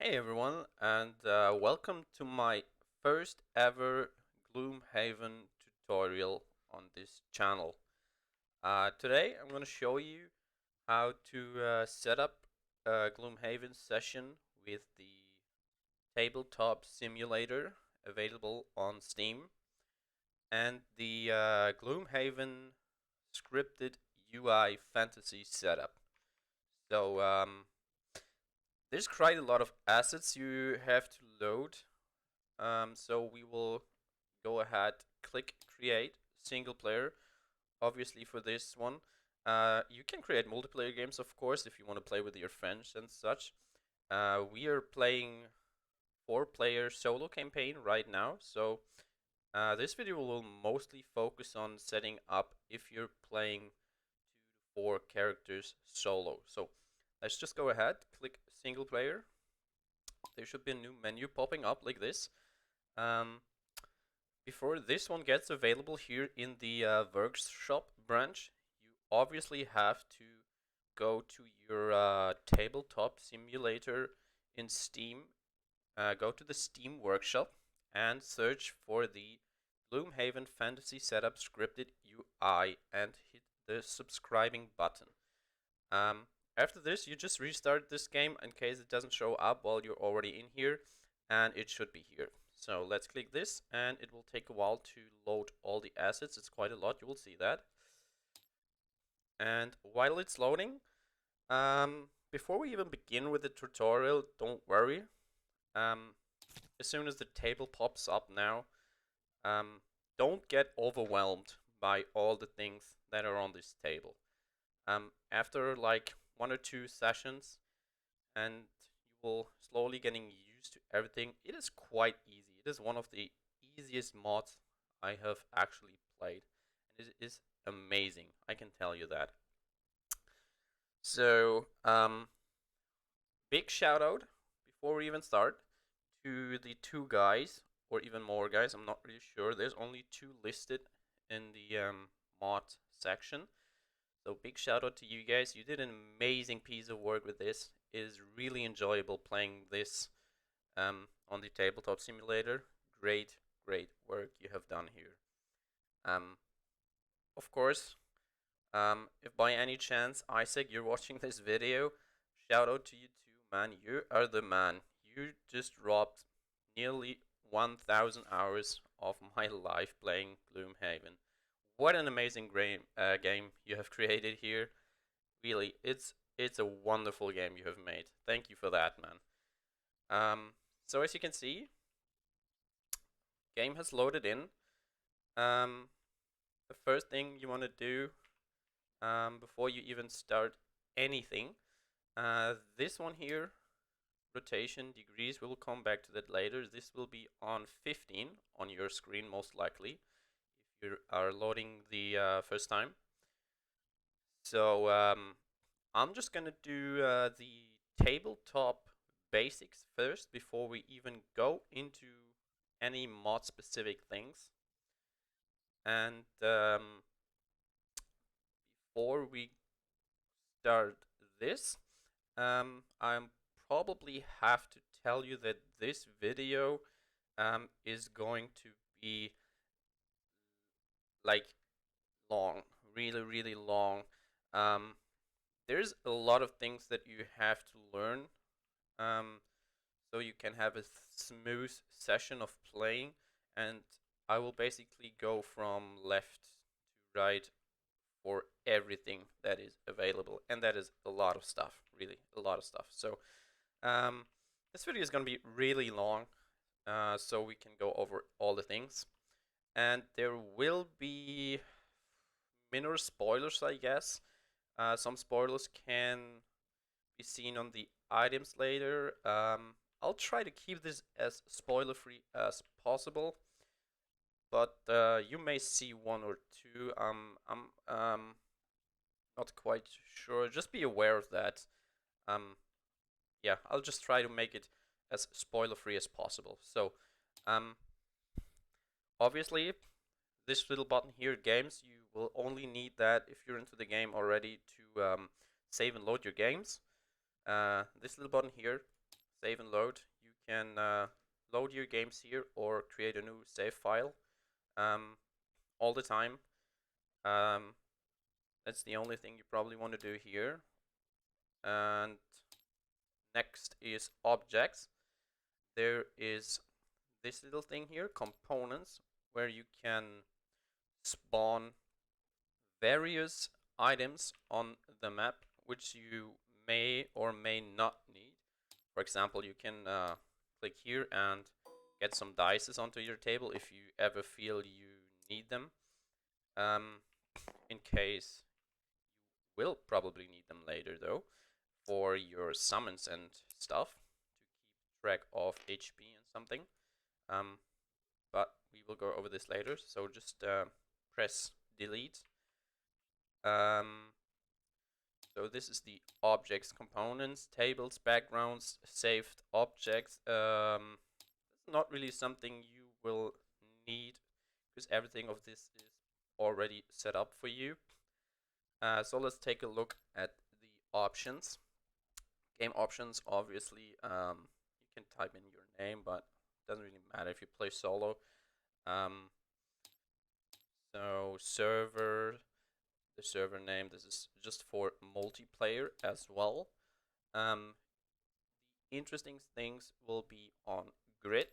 Hey everyone, and welcome to my first ever Gloomhaven tutorial on this channel. Today I'm going to show you how to set up a Gloomhaven session with the Tabletop Simulator available on Steam and the Gloomhaven scripted UI Fantasy Setup. So there's quite a lot of assets you have to load. So we will go ahead, click create single player. Obviously for this one, you can create multiplayer games, of course, if you want to play with your friends and such. We are playing 4-player solo campaign right now, so this video will mostly focus on setting up if you're playing 2 to 4 characters solo. So let's just go ahead, click single player. There should be a new menu popping up like this. Um, Before this one gets available here in the workshop branch, you obviously have to go to your tabletop simulator in Steam, go to the Steam workshop and search for the Gloomhaven Fantasy Setup scripted UI and hit the subscribing button. After this, you just restart this game in case it doesn't show up while you're already in here, and it should be here. So let's click this, and it will take a while to load all the assets. It's quite a lot, you will see that. And while it's loading, before we even begin with the tutorial, don't worry. As soon as the table pops up now, don't get overwhelmed by all the things that are on this table. After like 1 or 2 sessions, and you will slowly getting used to everything. It is quite easy. It is one of the easiest mods I have actually played, and it is amazing. I can tell you that. So, big shout out before we even start to the 2 guys, or even more guys. I'm not really sure. There's only 2 listed in the mod section. So big shout out to you guys. You did an amazing piece of work with this. It is really enjoyable playing this on the Tabletop Simulator. Great, great work you have done here. Of course, if by any chance, Isaac, you're watching this video, shout out to you too, man. You are the man. You just robbed nearly 1,000 hours of my life playing Gloomhaven. What an amazing game you have created here. Really, it's a wonderful game you have made. Thank you for that, man. So as you can see, game has loaded in. The first thing you want to do before you even start anything, this one here, rotation degrees, we'll come back to that later. This will be on 15 on your screen most likely if you are loading the first time. So I'm just gonna do the tabletop basics first before we even go into any mod specific things. And before we start this, I probably have to tell you that this video is going to be like long, really, really long. There's a lot of things that you have to learn so you can have a smooth session of playing, and I will basically go from left to right for everything that is available, and that is a lot of stuff, really a lot of stuff. So this video is going to be really long, so we can go over all the things, and there will be minor spoilers, I guess. Some spoilers can be seen on the items later. I'll try to keep this as spoiler free as possible, but you may see 1 or 2. I'm not quite sure. Just be aware of that. Yeah, I'll just try to make it as spoiler free as possible. So, obviously, this little button here, games, you will only need that if you're into the game already to save and load your games. This little button here, save and load. You can load your games here or create a new save file all the time. That's the only thing you probably want to do here. And next is objects. There is this little thing here, components, where you can spawn various items on the map which you may or may not need. For example, you can click here and get some dices onto your table if you ever feel you need them. In case you will probably need them later though, for your summons and stuff, to keep track of HP and something. But we will go over this later, so just press delete. So this is the objects components, tables, backgrounds, saved objects. It's not really something you will need because everything of this is already set up for you. So let's take a look at the options. Game options, obviously, you can type in your name, but it doesn't really matter if you play solo. So server, the server name, this is just for multiplayer as well. The interesting things will be on grid.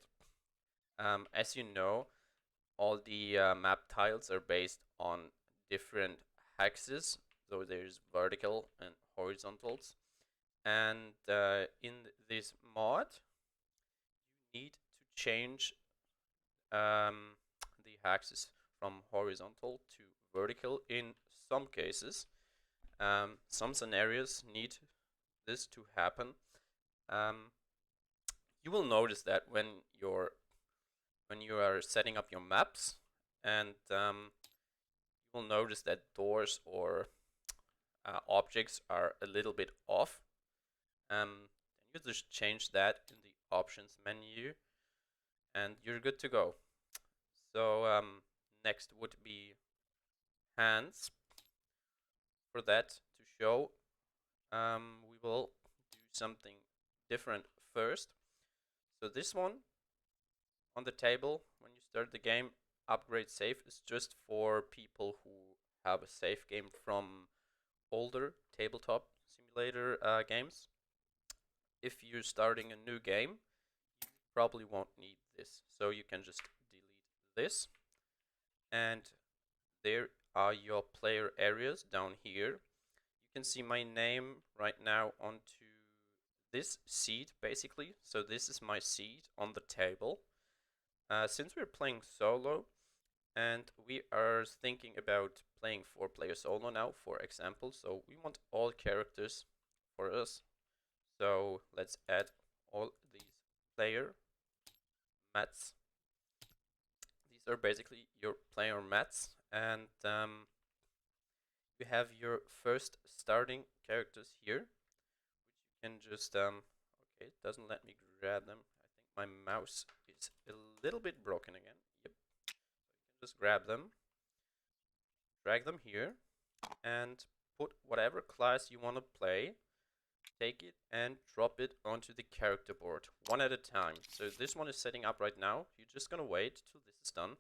As you know, all the map tiles are based on different axes. So there's vertical and horizontals. And in this mod, you need to change the axis from horizontal to vertical in some cases. Some scenarios need this to happen. You will notice that when you are setting up your maps, and you will notice that doors or objects are a little bit off. Then you just change that in the options menu, and you're good to go. So next would be hands. For that to show, we will do something different first. So this one on the table, when you start the game, upgrade save is just for people who have a save game from older Tabletop Simulator games. If you're starting a new game, you probably won't need this. So you can just delete this. And there are your player areas down here. You can see my name right now onto this seat basically. So this is my seat on the table. Since we're playing solo and we are thinking about playing 4-player solo now, for example, so we want all characters for us. So let's add all these player mats. These are basically your player mats, and you have your first starting characters here, which you can just okay, it doesn't let me grab them. I think my mouse is a little bit broken again. Yep. So you can just grab them, drag them here, and put whatever class you want to play. Take it and drop it onto the character board one at a time. So this one is setting up right now. You're just gonna wait till this is done,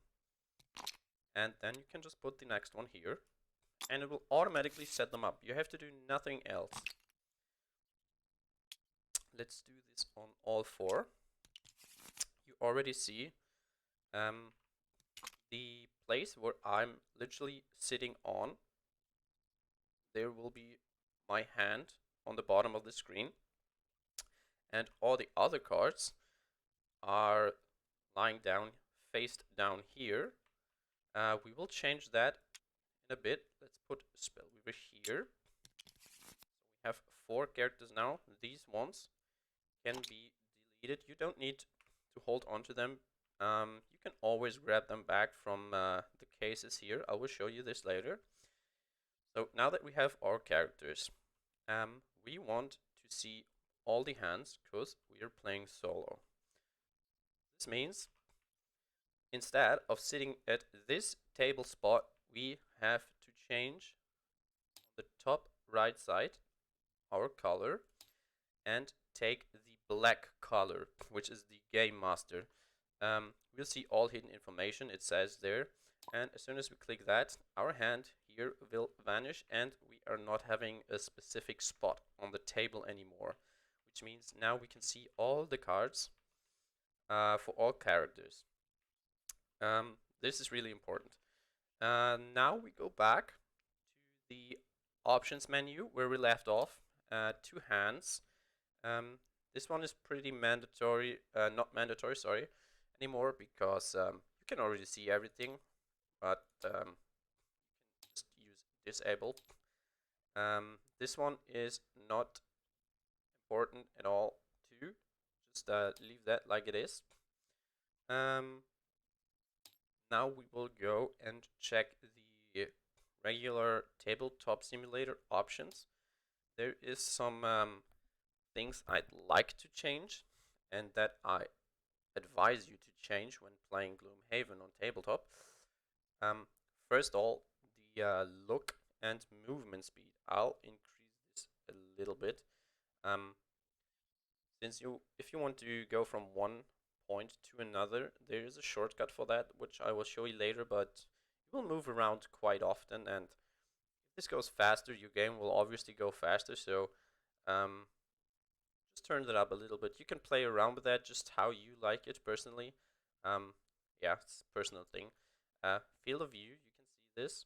and then you can just put the next one here, and it will automatically set them up. You have to do nothing else. Let's do this on all 4. You already see the place where I'm literally sitting on. There will be my hand on the bottom of the screen, and all the other cards are lying down, faced down here. We will change that in a bit. Let's put Spellweaver here. So we have 4 characters now. These ones can be deleted. You don't need to hold on to them. You can always grab them back from the cases here. I will show you this later. So now that we have our characters, we want to see all the hands because we are playing solo. This means instead of sitting at this table spot, we have to change the top right side our color and take the black color, which is the game master. We'll see all hidden information, it says there. And as soon as we click that, our hand here will vanish and we are not having a specific spot on the table anymore, which means now we can see all the cards for all characters. This is really important. Now we go back to the options menu where we left off. Two hands. This one is pretty mandatory, not mandatory, sorry, anymore, because you can already see everything, but just use disable. This one is not important at all too. Just leave that like it is. Now we will go and check the regular Tabletop Simulator options. There is some things I'd like to change and that I advise you to change when playing Gloomhaven on tabletop. First of all, the look and movement speed. I'll increase this a little bit. If you want to go from one point to another, there is a shortcut for that, which I will show you later, but you will move around quite often, and if this goes faster, your game will obviously go faster, so just turn it up a little bit. You can play around with that just how you like it personally. Yeah, it's a personal thing. Field of view, you can see this.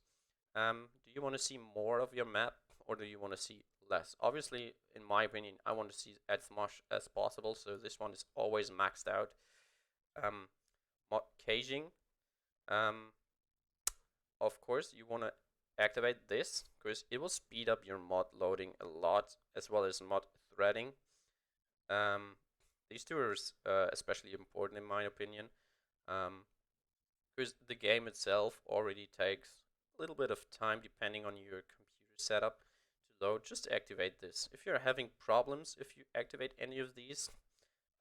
Do you want to see more of your map, or do you want to see less? Obviously, in my opinion, I want to see as much as possible, so this one is always maxed out. Mod caging. Of course, you want to activate this because it will speed up your mod loading a lot, as well as mod threading. These two are especially important in my opinion, because the game itself already takes a little bit of time depending on your computer setup to load. Just activate this. If you're having problems, if you activate any of these,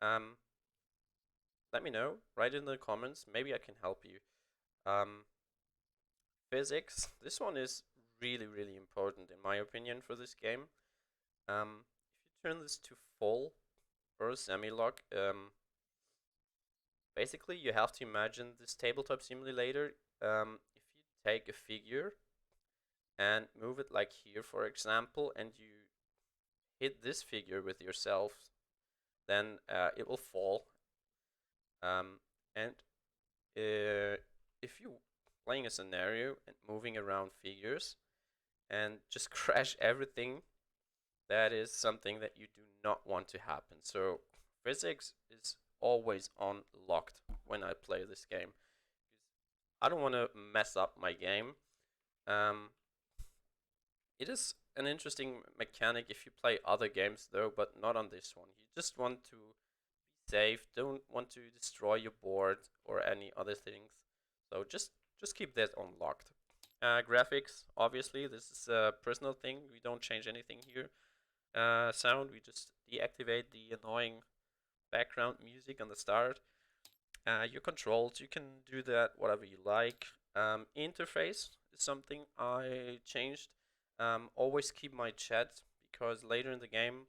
let me know. Write in the comments. Maybe I can help you. Physics. This one is really, really important in my opinion for this game. If you turn this to full or semi-lock, basically you have to imagine this tabletop simulator. If you take a figure and move it like here, for example, and you hit this figure with yourself, then it will fall. And if you playing a scenario and moving around figures and just crash everything, that is something that you do not want to happen. So physics is always on locked when I play this game. I don't want to mess up my game. It is an interesting mechanic if you play other games though, but not on this one. You just want to be safe, don't want to destroy your board or any other things. So just keep that unlocked. Graphics, obviously, this is a personal thing. We don't change anything here. Sound, we just deactivate the annoying background music on the start. Your controls, you can do that whatever you like. Interface is something I changed. Always keep my chat, because later in the game,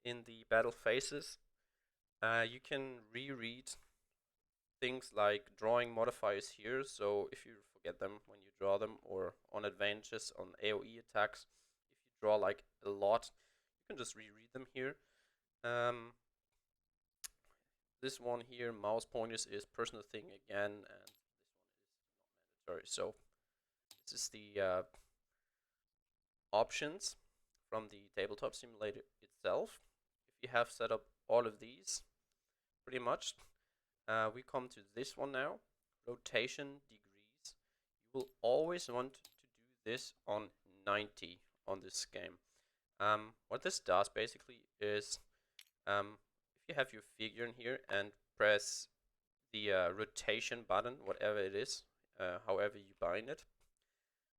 in the battle phases, you can reread things like drawing modifiers here. So if you forget them when you draw them, or on advantages on AoE attacks, if you draw like a lot, you can just reread them here. This one here, mouse pointers, is personal thing again, and this one is not mandatory. So this is the options from the tabletop simulator itself. If you have set up all of these, pretty much, we come to this one now, rotation degrees. You will always want to do this on 90 on this game. What this does basically is, if you have your figure in here and press the rotation button, whatever it is, however you bind it,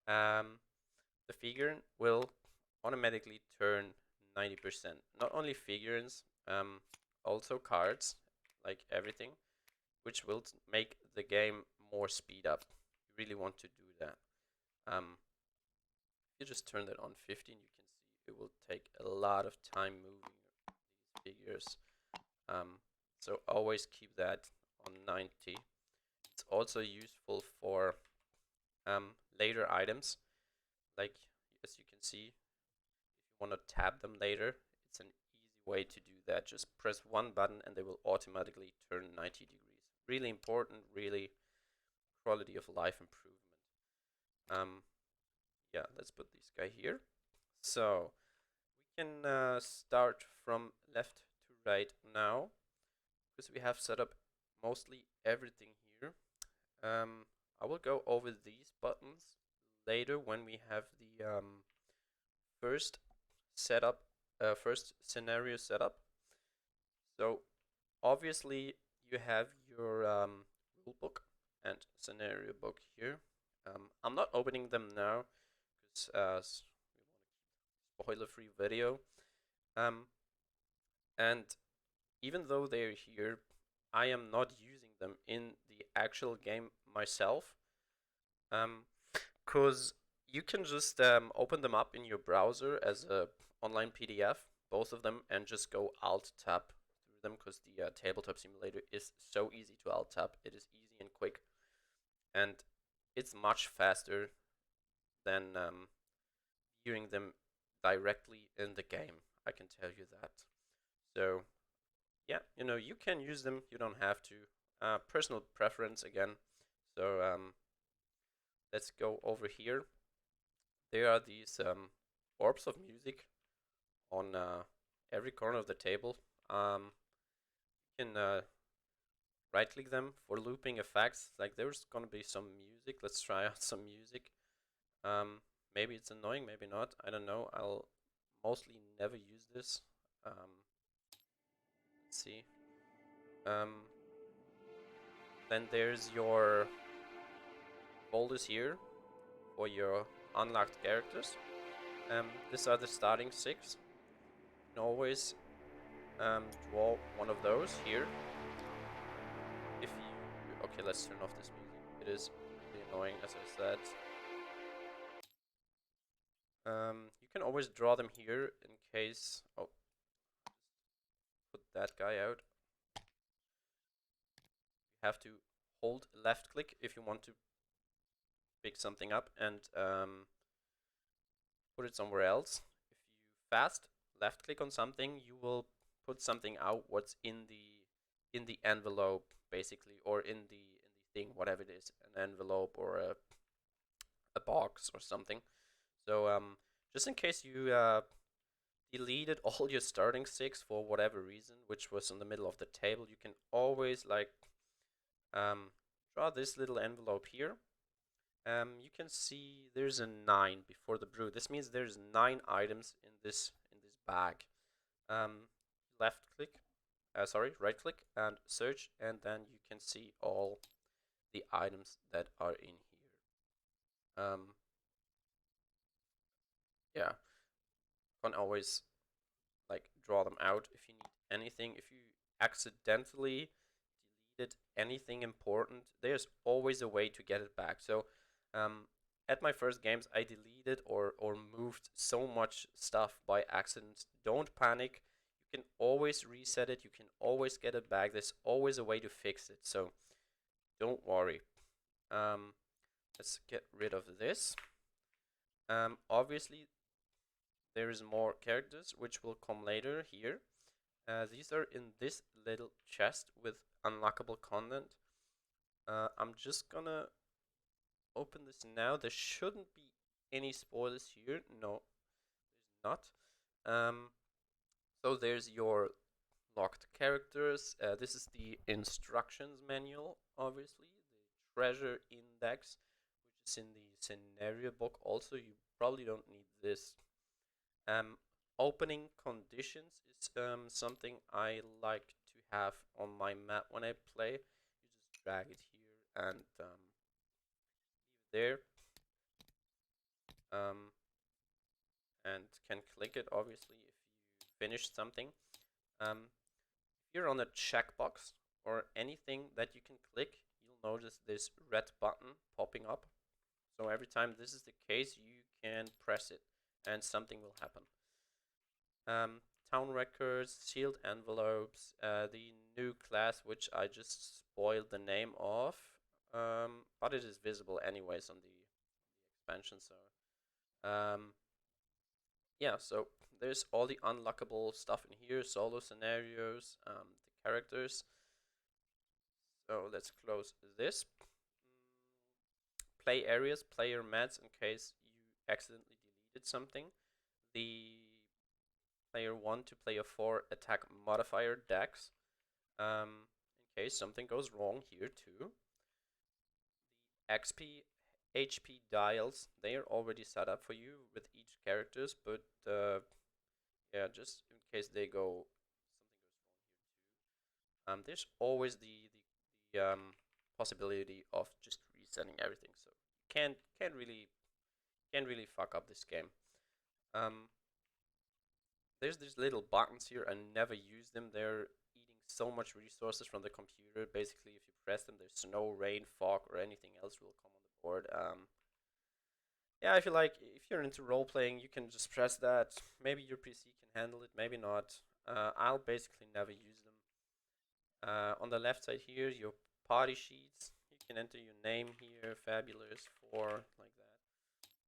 the figure will automatically turn 90%. Not only figurines, also cards, like everything, which will make the game more speed up. You really want to do that. If you just turn that on 15, you can see it will take a lot of time moving these figures. So always keep that on 90. It's also useful for later items, like as you can see, if you want to tab them later, it's an easy way to do that. Just press one button and they will automatically turn 90 degrees. Really important, really quality of life improvement. Yeah, let's put this guy here. So we can start from left to right now, because we have set up mostly everything here. I will go over these buttons later when we have the first setup, first scenario setup. So obviously you have your rule book and scenario book here. I'm not opening them now because we want to keep spoiler-free video. And even though they're here, I am not using them in the actual game myself. Because you can just open them up in your browser as a online PDF, both of them, and just go Alt Tab through them, because the Tabletop Simulator is so easy to Alt Tab. It is easy and quick, and it's much faster than viewing them directly in the game. I can tell you that. So yeah, you can use them. You don't have to. Personal preference again. So let's go over here. There are these orbs of music on every corner of the table. You can right click them for looping effects. Like there's gonna be some music. Let's try out some music. Maybe it's annoying, maybe not. I don't know. I'll mostly never use this. Let's see. Then there's your folders here for your unlocked characters. These are the starting 6. You can always draw one of those here. If you... Okay, let's turn off this music. It is really annoying, as I said. You can always draw them here in case... Oh, put that guy out. You have to hold left click if you want to pick something up and put it somewhere else. If you fast left click on something, you will put something out what's in the envelope, basically, or in the thing, whatever it is, an envelope or a box or something. So just in case you deleted all your starting 6 for whatever reason, which was in the middle of the table, you can always like draw this little envelope here. You can see there's a 9 before the brew. This means there's 9 items in this bag. Right click and search, and then you can see all the items that are in here. Yeah, you can always like draw them out if you need anything. If you accidentally deleted anything important, there's always a way to get it back. So at my first games, I deleted or moved so much stuff by accident. Don't panic. You can always reset it. You can always get it back. There's always a way to fix it. So don't worry. Let's get rid of this. Obviously, there is more characters, which will come later here. These are in this little chest with unlockable content. I'm just gonna open this now. There shouldn't be any spoilers here. No, there's not. So there's your locked characters. This is the instructions manual, obviously. The treasure index, which is in the scenario book. Also, you probably don't need this. Opening conditions is something I like to have on my map when I play. You just drag it here and leave it there. And can click it, obviously, if you finish something. If you're on a checkbox or anything that you can click, you'll notice this red button popping up. So every time this is the case, you can press it and something will happen. town records, sealed envelopes, the new class which I just spoiled the name of, but it is visible anyways on the expansion. So yeah, so there's all the unlockable stuff in here, solo scenarios, the characters. So let's close this. Play areas, player mats in case you accidentally deleted something. The player 1 to player 4 attack modifier decks, in case something goes wrong here too. The XP, HP dials, they are already set up for you with each characters, but yeah, just in case they go something goes wrong here too. There's always the possibility of just resetting everything, so you can't really fuck up this game. Um, there's these little buttons here. I never use them. They're eating so much resources from the computer. Basically, if you press them, there's snow, rain, fog, or anything else will come on the board. Yeah, I feel like if you're into role playing, you can just press that. Maybe your PC can handle it, maybe not. I'll basically never use them. On the left side here, your party sheets. You can enter your name here, fabulous, for like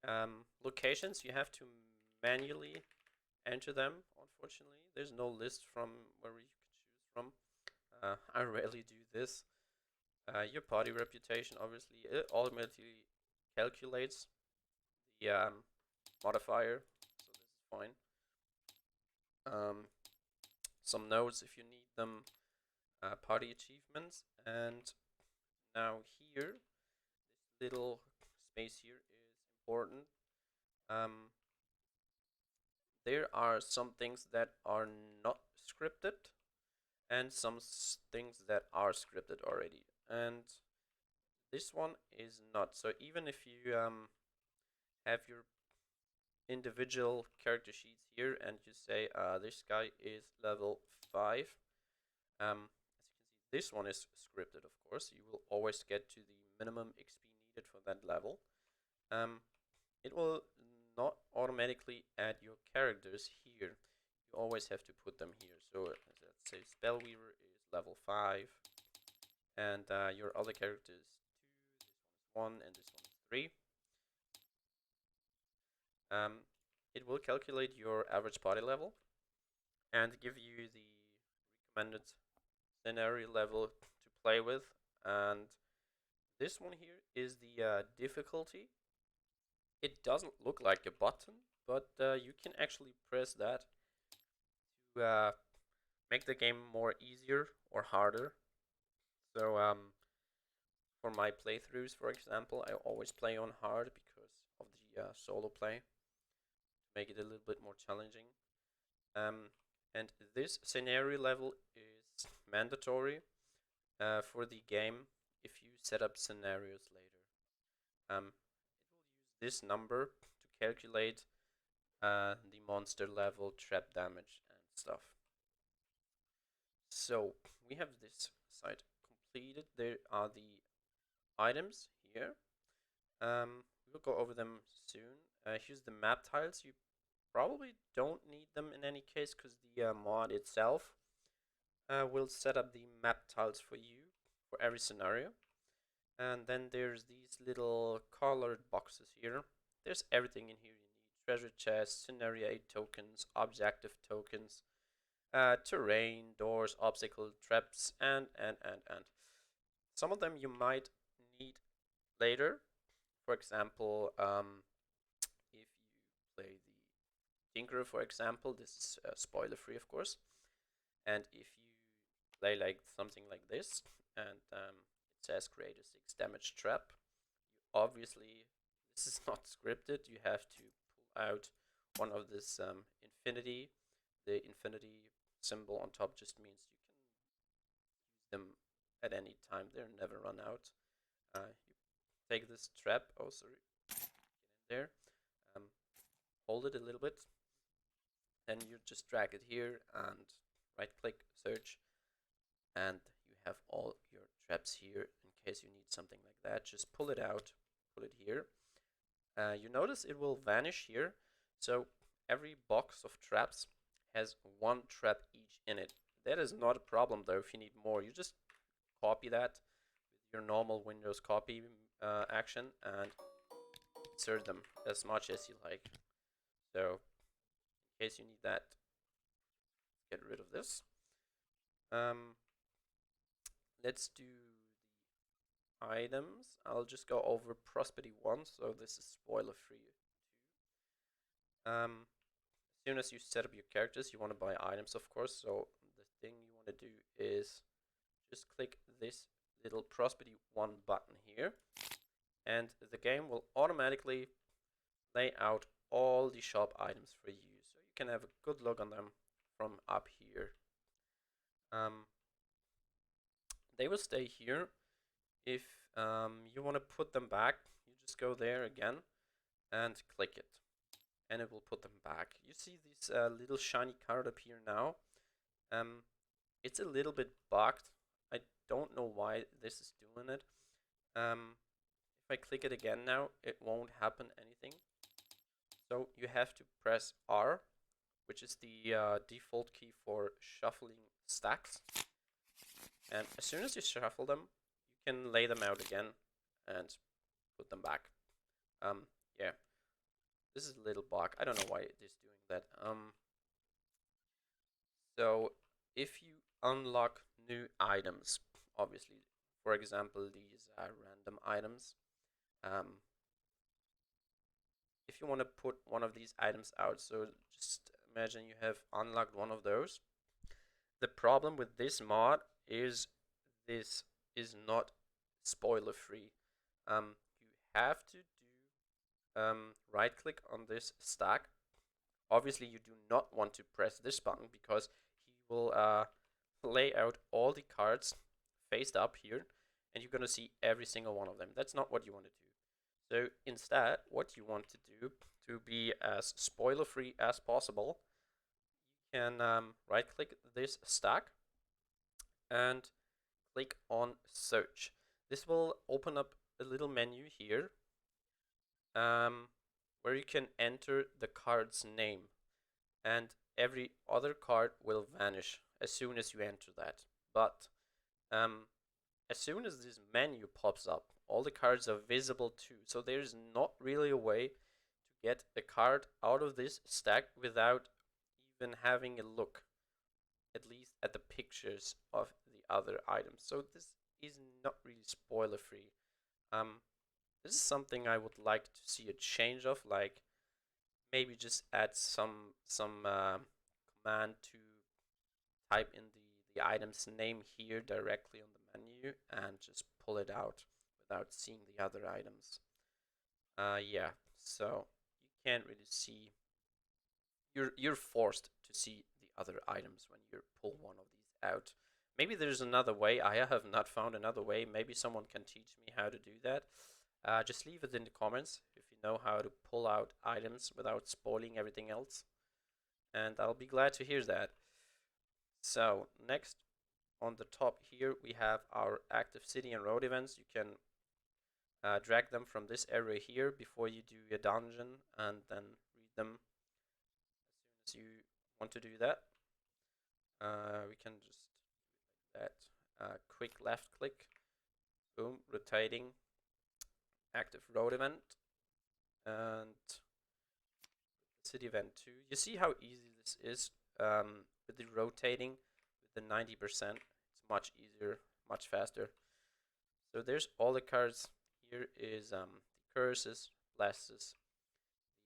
that. Locations, you have to manually enter them. Unfortunately, there's no list from where you can choose from. I rarely do this. Your party reputation, obviously, it automatically calculates the modifier, so this is fine. Some notes if you need them. Party achievements, and now here, this little space here is important. Um, there are some things that are not scripted and some things that are scripted already, and this one is not. So even if you have your individual character sheets here and you say this guy is level 5, as you can see, this one is scripted, of course. You will always get to the minimum XP needed for that level. It will not automatically add your characters here. You always have to put them here. So let's say Spellweaver is level 5, and your other character is 2, this one is 1, and this one is 3. It will calculate your average party level and give you the recommended scenario level to play with. And this one here is the difficulty. It doesn't look like a button, but you can actually press that to make the game more easier or harder. So for my playthroughs, for example, I always play on hard because of the solo play, to make it a little bit more challenging. And this scenario level is mandatory for the game if you set up scenarios later. It will use this number to calculate the monster level, trap damage, and stuff. So we have this side completed. There are the items here. We'll go over them soon. Here's the map tiles. You probably don't need them in any case because the mod itself will set up the map tiles for you for every scenario. And then there's these little colored boxes here. There's everything in here you need. Treasure chests, scenario 8 tokens, objective tokens, terrain, doors, obstacle, traps, and. Some of them you might need later. For example, if you play the Tinkerer, for example, this is spoiler free, of course. And if you play like something like this, and it says create a 6 damage trap, you obviously, this is not scripted. You have to pull out one of this infinity. The infinity symbol on top just means you can use them at any time. They're never run out. You take this trap, oh sorry, get in there, hold it a little bit, then you just drag it here and right click, search, and you have all your traps here in case you need something like that. Just pull it out, put it here. You notice it will vanish here, so every box of traps has one trap each in it. That is not a problem though. If you need more, you just copy that with your normal Windows copy action and insert them as much as you like. So in case you need that, get rid of this. Let's do the items. I'll just go over Prosperity 1, so this is spoiler free. As soon as you set up your characters, you want to buy items, of course. So the thing you want to do is just click this little Prosperity 1 button here, and the game will automatically lay out all the shop items for you, so you can have a good look on them from up here. They will stay here. If you want to put them back, you just go there again and click it, and it will put them back. You see this little shiny card up here now. It's a little bit bugged. I don't know why this is doing it. If I click it again now, it won't happen anything. So you have to press R, which is the default key for shuffling stacks. And as soon as you shuffle them, you can lay them out again and put them back. Yeah, this is a little bug. I don't know why it is doing that. So if you unlock new items, obviously, for example, these are random items. If you want to put one of these items out, so just imagine you have unlocked one of those. The problem with this mod is this is not spoiler free. You have to do right click on this stack. Obviously you do not want to press this button because he will lay out all the cards faced up here, and you're going to see every single one of them. That's not what you want to do. So instead, what you want to do to be as spoiler free as possible, you can right click this stack and click on search. This will open up a little menu here where you can enter the card's name, and every other card will vanish as soon as you enter that. But as soon as this menu pops up, all the cards are visible too. So there's not really a way to get a card out of this stack without even having a look, at least at the pictures of the other items. So this is not really spoiler free. This is something I would like to see a change of, like maybe just add some command to type in the item's name here directly on the menu and just pull it out without seeing the other items. Yeah, so you can't really see. You're forced to see the other items when you pull one of these out. Maybe there's another way. I have not found another way. Maybe someone can teach me how to do that. Just leave it in the comments if you know how to pull out items without spoiling everything else, and I'll be glad to hear that. So next, on the top here, we have our active city and road events. You can drag them from this area here before you do a dungeon, and then read them as soon as you want to do that. We can just do that. Quick left click, boom, rotating, active road event, and city event 2. You see how easy this is with the rotating with the 90%. It's much easier, much faster. So there's all the cards. Here is the curses, blesses,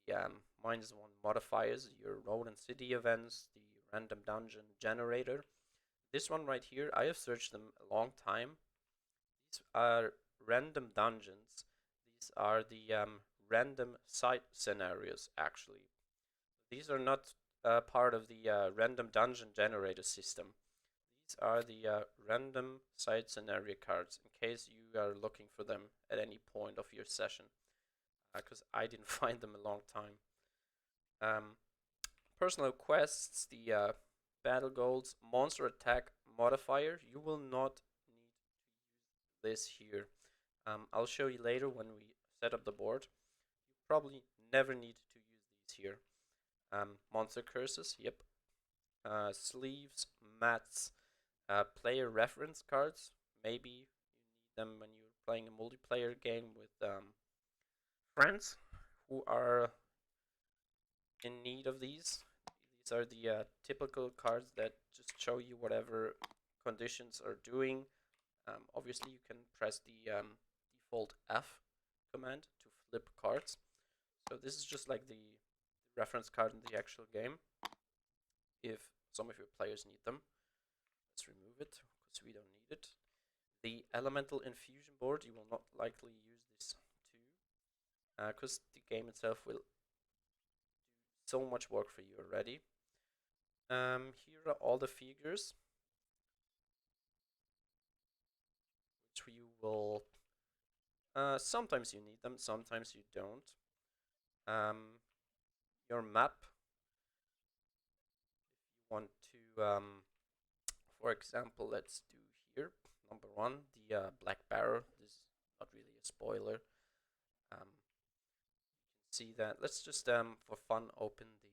the -1 modifiers, your road and city events, the random dungeon generator. This one right here, I have searched them a long time. These are random dungeons. These are the random site scenarios, actually. These are not part of the random dungeon generator system. These are the random site scenario cards, in case you are looking for them at any point of your session, because I didn't find them a long time. Personal quests, the battle goals, monster attack modifier, you will not need to use this here. I'll show you later when we set up the board. You probably never need to use these here. Monster curses, yep. sleeves, mats, player reference cards. Maybe you need them when you're playing a multiplayer game with friends who are in need of these. These are the typical cards that just show you whatever conditions are doing. Obviously, you can press the default F command to flip cards. So this is just like the reference card in the actual game. If some of your players need them, let's remove it because we don't need it. The elemental infusion board, you will not likely use this too, because the game itself will do so much work for you already. Here are all the figures, which you will. Sometimes you need them, sometimes you don't. Your map, if you want to, for example, let's do here number 1, the black barrel. This is not really a spoiler. You can see that. Let's just for fun open the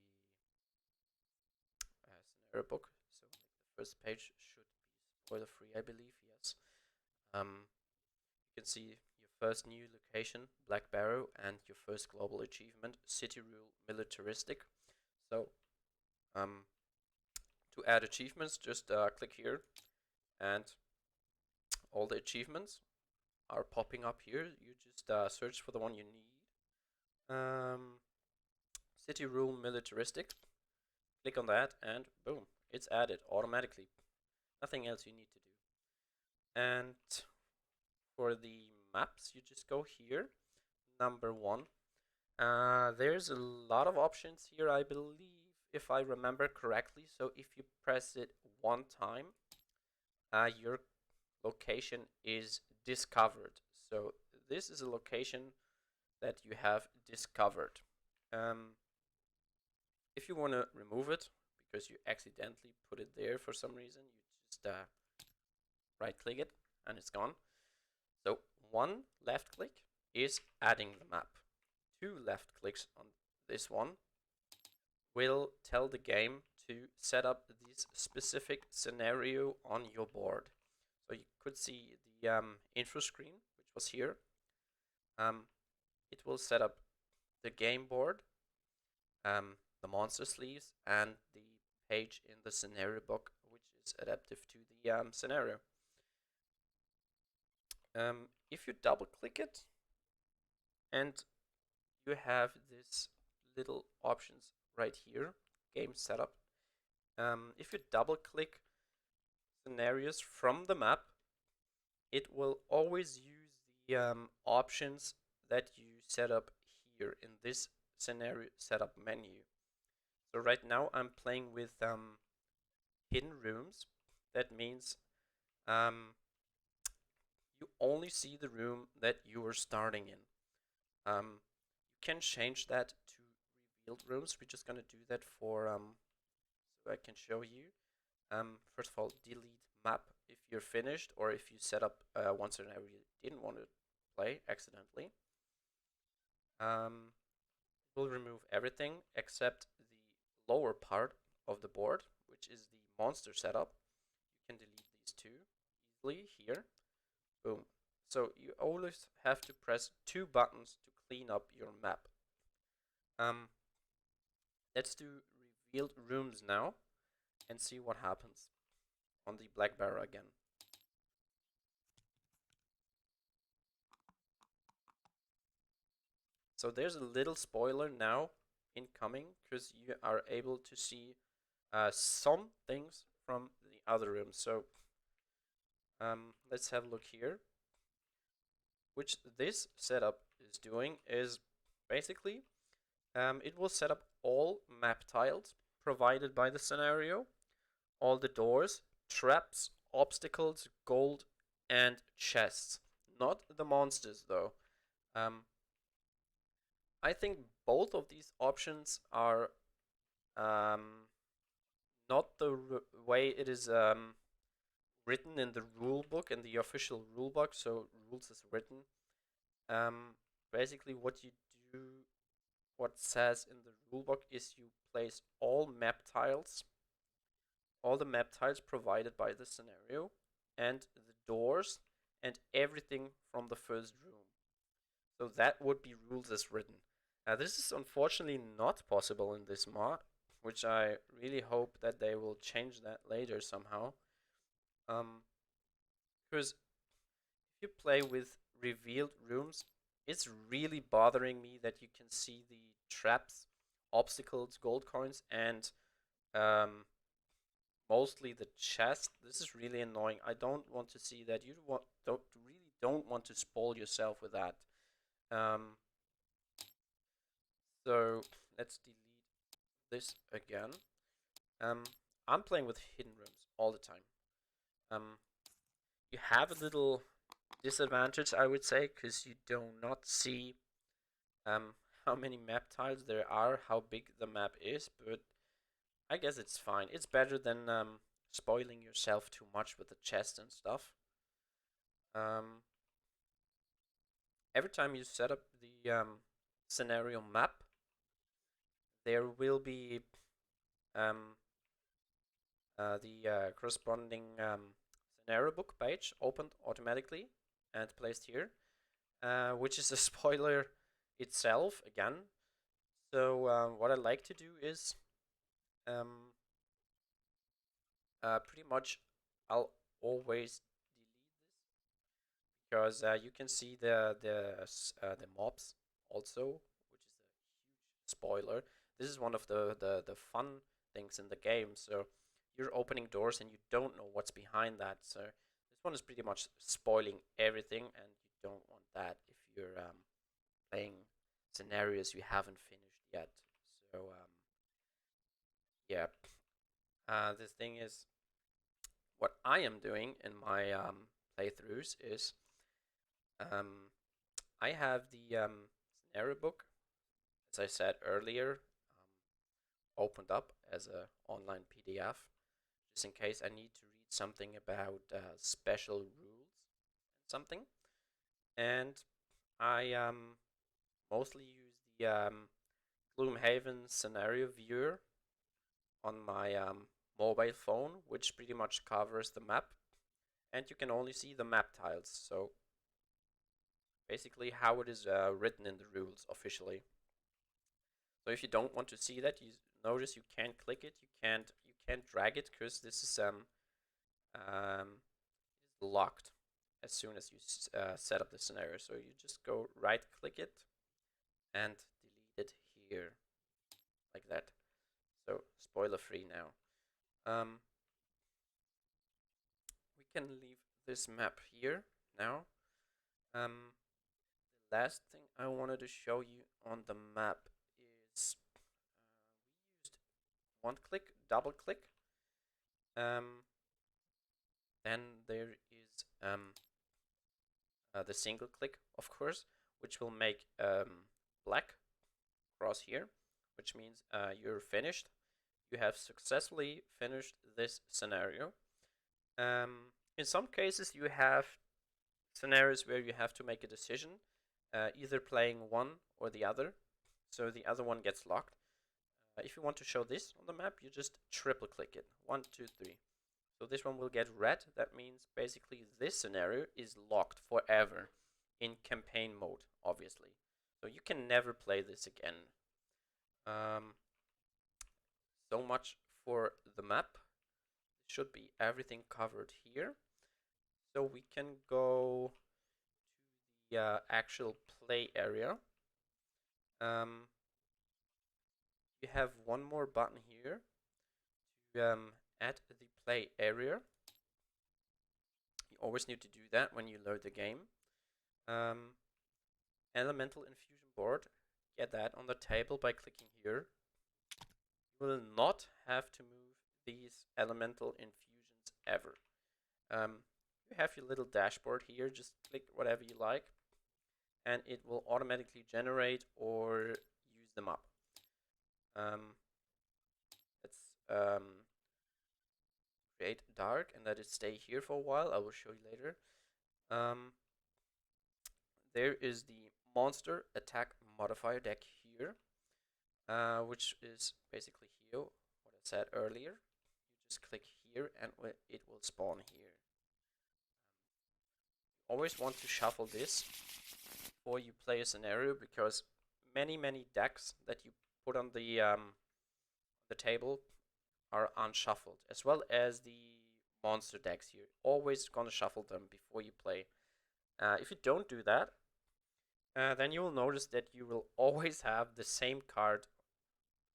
scenario book. So like the first page should be spoiler free, I believe. Yes. You can see your first new location, Black Barrow, and your first global achievement, City Rule Militaristic. So to add achievements, just click here, and all the achievements are popping up here. You just search for the one you need. City Rule Militaristic. Click on that, and boom, it's added automatically. Nothing else you need to do. And for the maps, you just go here, number 1. There's a lot of options here, I believe, if I remember correctly. So if you press it one time, your location is discovered. So this is a location that you have discovered. If you want to remove it because you accidentally put it there for some reason, you just right click it and it's gone. So 1 left click is adding the map. 2 left clicks on this one will tell the game to set up this specific scenario on your board. So you could see the intro screen, which was here. It will set up the game board, the monster sleeves, and the page in the scenario book, which is adaptive to the scenario. If you double click it, and you have this little options right here, game setup. If you double click scenarios from the map, it will always use the options that you set up here in this scenario setup menu. So right now I'm playing with hidden rooms. That means you only see the room that you are starting in. You can change that to revealed rooms. We're just gonna do that for so I can show you. First of all, delete map if you're finished, or if you set up one scenario you didn't want to play accidentally. We'll remove everything except the lower part of the board, which is the monster setup. You can delete these two easily here. Boom. So you always have to press 2 buttons to clean up your map. Let's do revealed rooms now and see what happens on the black barrel again. So there's a little spoiler now incoming, because you are able to see some things from the other rooms. So let's have a look here. Which this setup is doing is basically it will set up all map tiles provided by the scenario, all the doors, traps, obstacles, gold, and chests. Not the monsters though. I think both of these options are not the way it is written in the rule book, in the official rule book. So rules is written. Basically, what you do, what says in the rule book, is you place all map tiles all the map tiles provided by the scenario, and the doors, and everything from the first room. So that would be rules as written. This is unfortunately not possible in this mod, which I really hope that they will change that later somehow. Because if you play with revealed rooms, it's really bothering me that you can see the traps, obstacles, gold coins, and um, mostly the chest. This is really annoying. I don't want to see that. You don't want to spoil yourself with that. Um, so let's delete this again. Um, I'm playing with hidden rooms all the time. You have a little disadvantage, I would say, because you do not see how many map tiles there are, how big the map is, but I guess it's fine. It's better than spoiling yourself too much with the chest and stuff. Every time you set up the scenario map, there will be um, the corresponding scenario book page opened automatically and placed here, which is a spoiler itself again. So what I like to do is um, pretty much I'll always delete this because you can see the mobs also, which is a huge spoiler. This is one of the fun things in the game. So you're opening doors and you don't know what's behind that. So this one is pretty much spoiling everything, and you don't want that if you're playing scenarios you haven't finished yet. So yeah, the thing is, what I am doing in my playthroughs is um, I have the scenario book, as I said earlier, opened up as an online PDF, just in case I need to read something about special rules, something. And I mostly use the Gloomhaven scenario viewer on my mobile phone, which pretty much covers the map, and you can only see the map tiles. So basically how it is written in the rules officially. So if you don't want to see that, you notice you can't click it, you can't drag it, because this is locked as soon as you set up the scenario. So you just go right click it and delete it here, like that. So spoiler free now. We can leave this map here now. The last thing I wanted to show you on the map is we used one click, double click. Then there is the single click, of course, which will make black cross here, which means you're finished. You have successfully finished this scenario. In some cases, you have scenarios where you have to make a decision, either playing one or the other, so the other one gets locked. If you want to show this on the map, you just triple click it. 1, 2, 3. So this one will get red. That means basically this scenario is locked forever in campaign mode, obviously. So you can never play this again. So much for the map. It should be everything covered here. So we can go to the actual play area. You have one more button here to add the play area. You always need to do that when you load the game. Elemental infusion board. Get that on the table by clicking here. You will not have to move these elemental infusions ever. You have your little dashboard here. Just click whatever you like, and it will automatically generate or use them up. Let's create dark and let it stay here for a while. I will show you later. There is the monster attack modifier deck here, which is basically here, what I said earlier. You just click here and it will spawn here. Always want to shuffle this before you play a scenario, because many decks that you put on the table are unshuffled, as well as the monster decks. You're always gonna shuffle them before you play. If you don't do that, then you will notice that you will always have the same card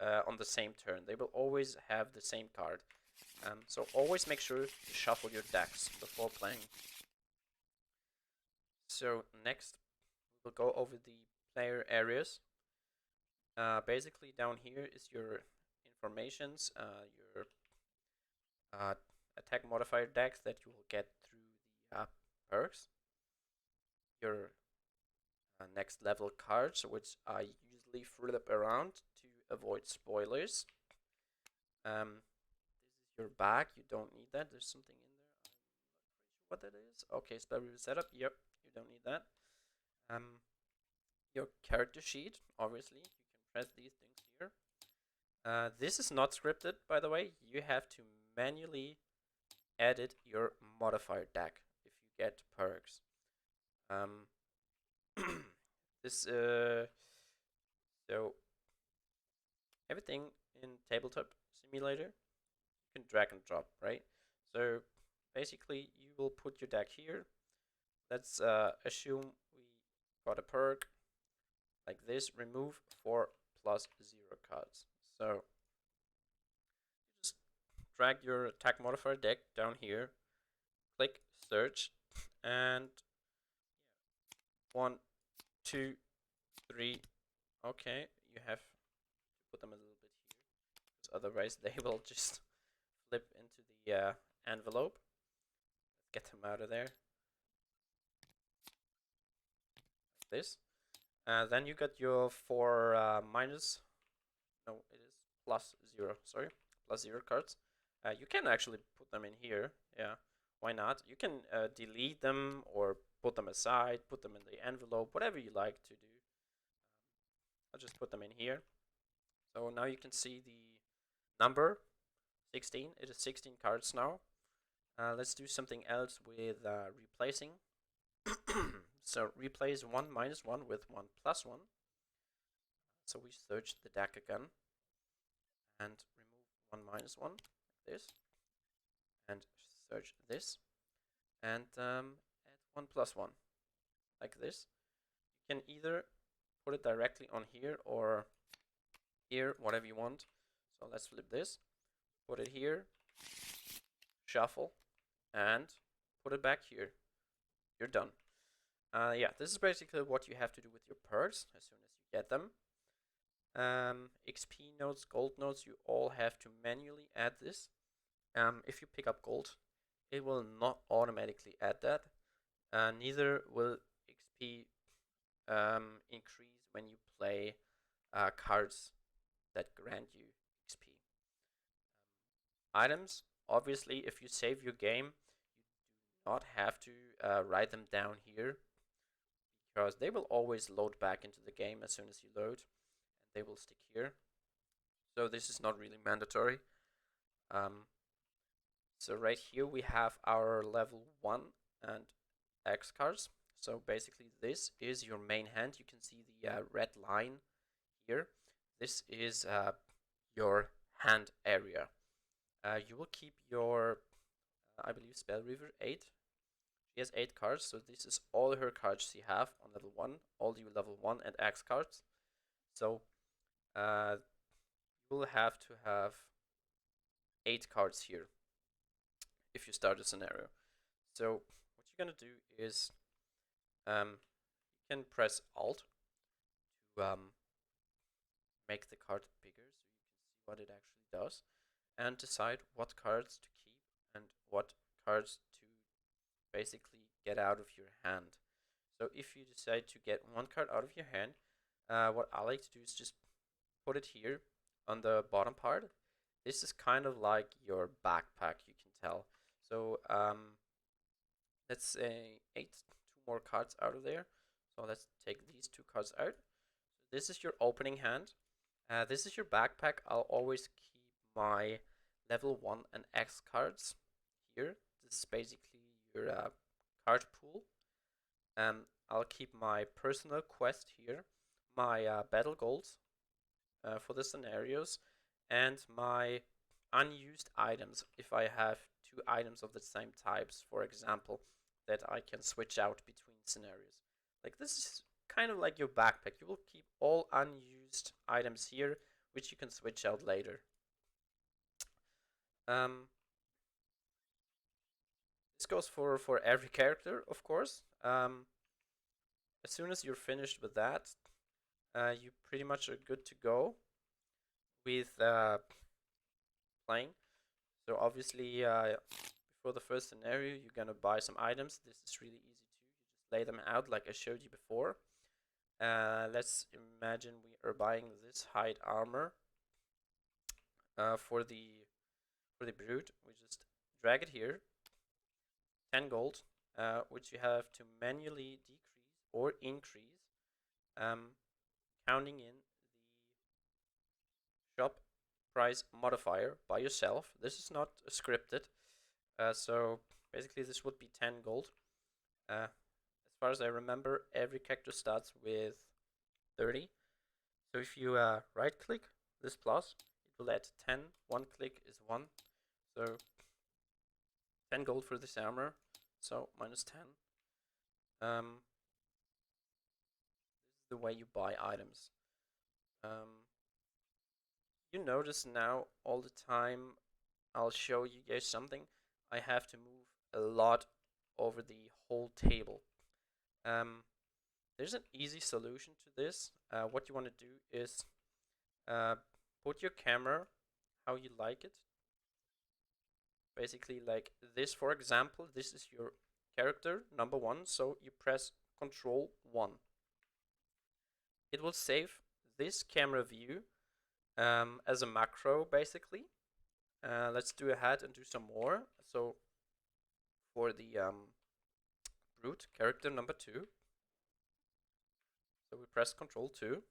on the same turn. They will always have the same card. So always make sure to shuffle your decks before playing. So next, we'll go over the player areas. Basically down here is your informations, your attack modifier decks that you will get through the perks, your next level cards, which I usually flip around to avoid spoilers. This is your bag. You don't need that. There's something in there. I'm not pretty sure what that is. Okay, spell reaver setup. Yep, you don't need that. Your character sheet. Obviously, you can press these things here. This is not scripted, by the way. You have to manually edit your modifier deck if you get perks. So everything in Tabletop Simulator you can drag and drop, right? So basically you will put your deck here. Let's assume we got a perk like this, remove 4+0 cards. So just drag your attack modifier deck down here, click search, and 1, 2, 3. Okay, you have to put them a little bit here, because otherwise they will just flip into the envelope. Let's get them out of there. Like this. Then you got your 4 minus. No, it is +0. Sorry, +0 cards. You can actually put them in here. Yeah, why not? You can delete them or put them aside, put them in the envelope, whatever you like to do. I'll just put them in here. So now you can see the number 16. It is 16 cards now. Let's do something else with replacing. So replace 1 minus 1 with 1 plus 1. So we search the deck again and remove 1 minus 1 like this, and search this and add 1 plus 1 like this. You can either put it directly on here or here, whatever you want. So let's flip this, put it here, shuffle, and put it back here. You're done. Yeah, this is basically what you have to do with your perks as soon as you get them. XP notes, gold notes, you all have to manually add this. If you pick up gold, it will not automatically add that. Neither will XP increase when you play cards that grant you XP. Items, obviously, if you save your game, you do not have to write them down here, because they will always load back into the game as soon as you load, and they will stick here. So this is not really mandatory. So right here we have our level 1 and X cards. So basically this is your main hand. You can see the red line here. This is your hand area. You will keep your, I believe, Spell Reaver 8. She has 8 cards, so this is all her cards she have on level 1, all your level 1 and X cards. So you will have to have 8 cards here if you start a scenario. So what you're gonna do is you can press Alt to make the card bigger so you can see what it actually does, and decide what cards to keep and what cards to basically get out of your hand. So if you decide to get one card out of your hand, what I like to do is just put it here on the bottom part. This is kind of like your backpack, you can tell. So let's say 2 more cards out of there. So let's take these 2 cards out. So this is your opening hand. This is your backpack. I'll always keep my level 1 and X cards here. This is basically your card pool. I'll keep my personal quest here, my battle goals for the scenarios, and my unused items if I have two items of the same types, for example, that I can switch out between scenarios. Like this is kind of like your backpack. You will keep all unused items here, which you can switch out later. This goes for every character, of course. As soon as you're finished with that, you pretty much are good to go with playing. So obviously, before the first scenario, you're gonna buy some items. This is really easy too. You just lay them out like I showed you before. Let's imagine we are buying this hide armor for the brute. We just drag it here, 10 gold, which you have to manually decrease or increase, counting in the shop price modifier by yourself. This is not scripted, so basically this would be 10 gold. As far as I remember, every character starts with 30. So if you right click this plus, it will add 10. One click is 1. So 10 gold for this armor. So minus 10. This is the way you buy items. You notice now all the time I'll show you guys something. I have to move a lot over the whole table. There's an easy solution to this. What you want to do is put your camera how you like it. Basically like this, for example, this is your character number 1, so you press Control 1. It will save this camera view as a macro, basically. Let's do ahead and do some more. So for the brute character number 2, so we press Control 2,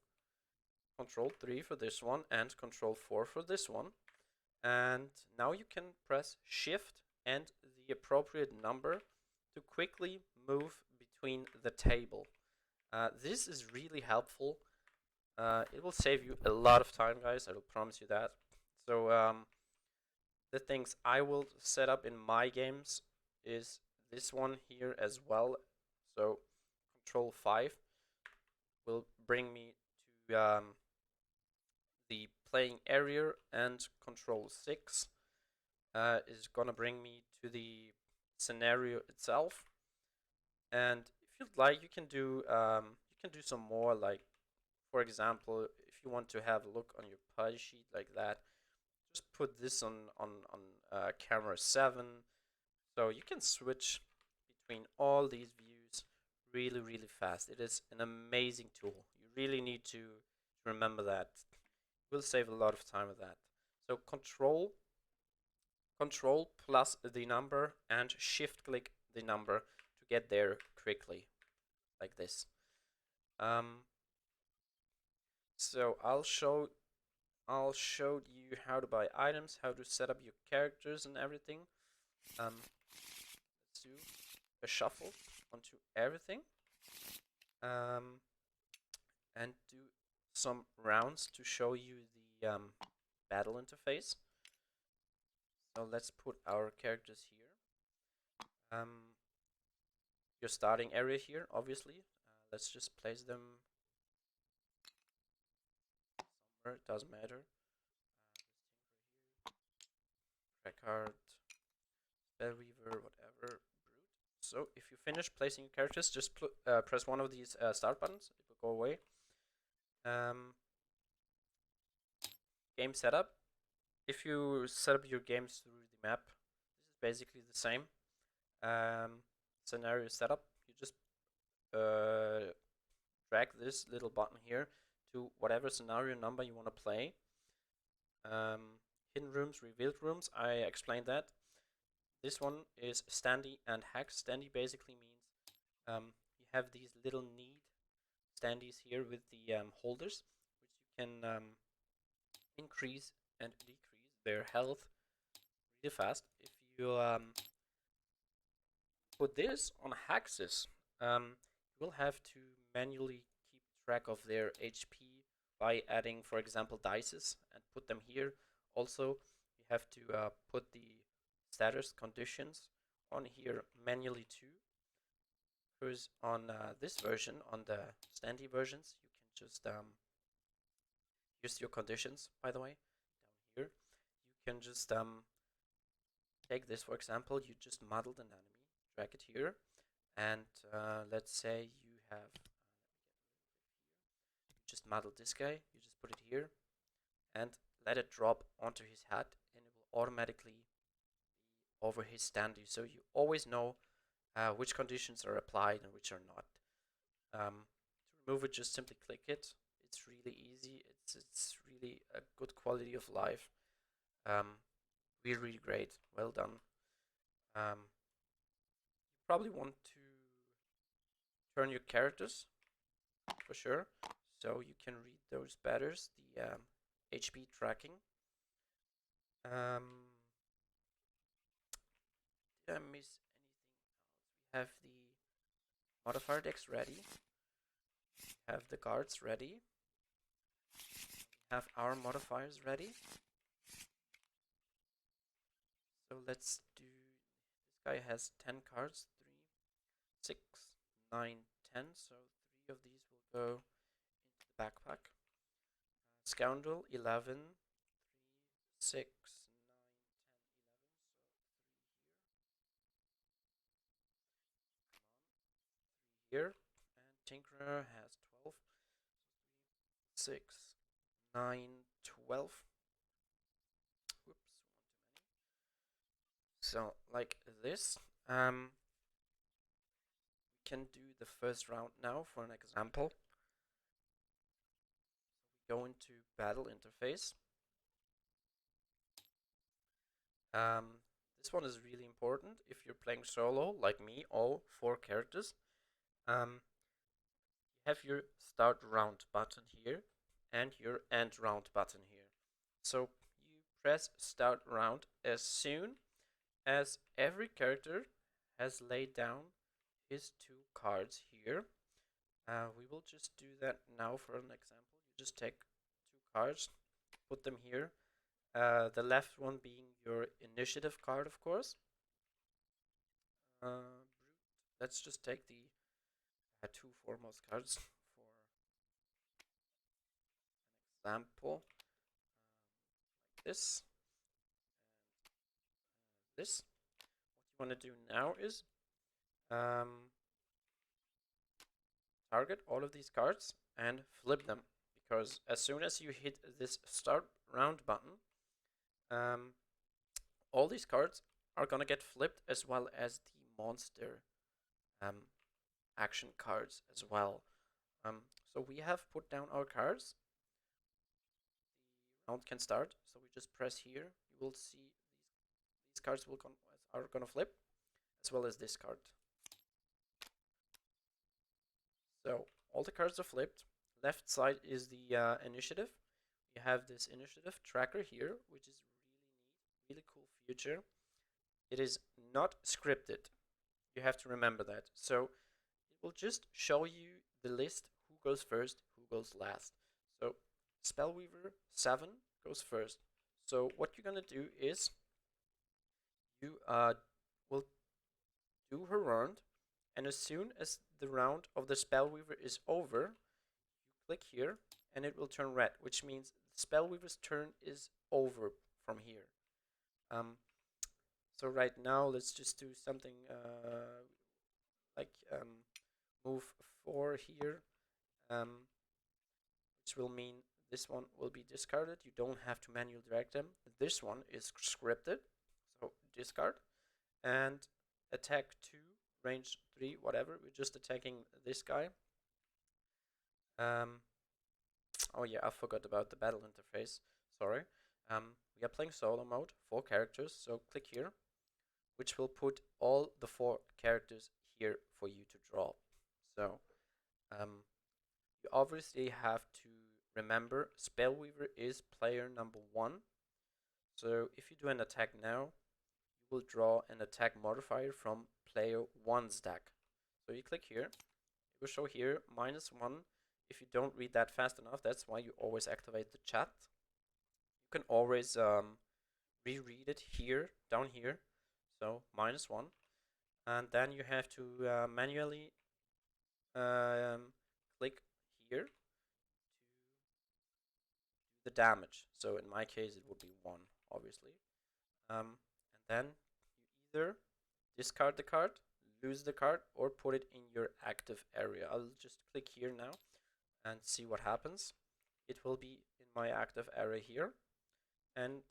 Control 3 for this one, and Control 4 for this one. And now you can press Shift and the appropriate number to quickly move between the table. This is really helpful. It will save you a lot of time, guys. I will promise you that. So the things I will set up in my games is this one here as well. So Control 5 will bring me to the playing area, and Control 6 is gonna bring me to the scenario itself. And if you'd like, you can do some more. Like, for example, if you want to have a look on your pie sheet like that, just put this on camera 7. So you can switch between all these views really fast. It is an amazing tool. You really need to remember that. Will save a lot of time with that. So control plus the number and shift click the number to get there quickly, like this. So I'll show you how to buy items, how to set up your characters and everything. Let's do a shuffle onto everything, and do some rounds to show you the battle interface. So let's put our characters here. Your starting area here, obviously. Let's just place them somewhere, it doesn't matter. Card, Spellweaver, whatever, Brute. So if you finish placing your characters, just press one of these start buttons. It will go away. Game setup. If you set up your games through the map, this is basically the same. Scenario setup. You just drag this little button here to whatever scenario number you want to play. Hidden rooms, revealed rooms, I explained that. This one is standy and hex. Standy basically means you have these little need standees here with the holders, which you can increase and decrease their health really fast. If you put this on Axis, you will have to manually keep track of their HP by adding, for example, dices and put them here. Also, you have to put the status conditions on here manually too. Because on this version, on the standy versions, you can just use your conditions, by the way, down here. You can just take this, for example, you just modeled an enemy, drag it here, and let's say you have, you just modeled this guy, you just put it here, and let it drop onto his head, and it will automatically be over his standy, so you always know which conditions are applied and which are not. To remove it, just simply click it. It's really easy. It's really a good quality of life. Really great. Well done. You probably want to turn your characters for sure, so you can read those better. The HP tracking. Did I miss anything else? We have the modifier decks ready. We have the guards ready. We have our modifiers ready. So let's do. This guy has 10 cards. 3, 6, 9, 10. So 3 of these will go into the backpack. Scoundrel 11, 3, 6, 9, 10, 11. So 3 here. And Tinkerer has 12. 6, 9, 12. Whoops, so like this. We can do the first round now for an example. We go into battle interface. This one is really important if you're playing solo, like me, all 4 characters. You have your start round button here and your end round button here. So you press start round as soon as every character has laid down his 2 cards here. We will just do that now for an example. You just take 2 cards, put them here. The left one being your initiative card, of course. Let's just take the 2 foremost cards for an example. Like this and this. What you want to do now is target all of these cards and flip them, because as soon as you hit this start round button, all these cards are gonna get flipped, as well as the monster action cards as well. So we have put down our cards. The round can start, so we just press here. You will see these cards are gonna flip, as well as this card. So all the cards are flipped. Left side is the initiative. You have this initiative tracker here, which is really neat, really cool feature. It is not scripted. You have to remember that. So it will just show you the list, who goes first, who goes last. So Spellweaver 7 goes first. So what you're gonna do is you will do her round, and as soon as the round of the Spellweaver is over, you click here and it will turn red, which means the Spellweaver's turn is over from here. So right now, let's just do something like move 4 here, which will mean this one will be discarded. You don't have to manually drag them. This one is scripted, so discard. And attack 2, range 3, whatever. We're just attacking this guy. Oh yeah, I forgot about the battle interface. Sorry. We are playing solo mode, 4 characters, so click here, which will put all the 4 characters here for you to draw. So you obviously have to remember Spellweaver is player number 1. So if you do an attack now, will draw an attack modifier from player 1's deck. So you click here, it will show here -1. If you don't read that fast enough, that's why you always activate the chat. You can always reread it here, down here, so -1. And then you have to manually click here to do the damage. So in my case, it would be 1, obviously. And then you either discard the card, lose the card, or put it in your active area. I'll just click here now and see what happens. It will be in my active area here. And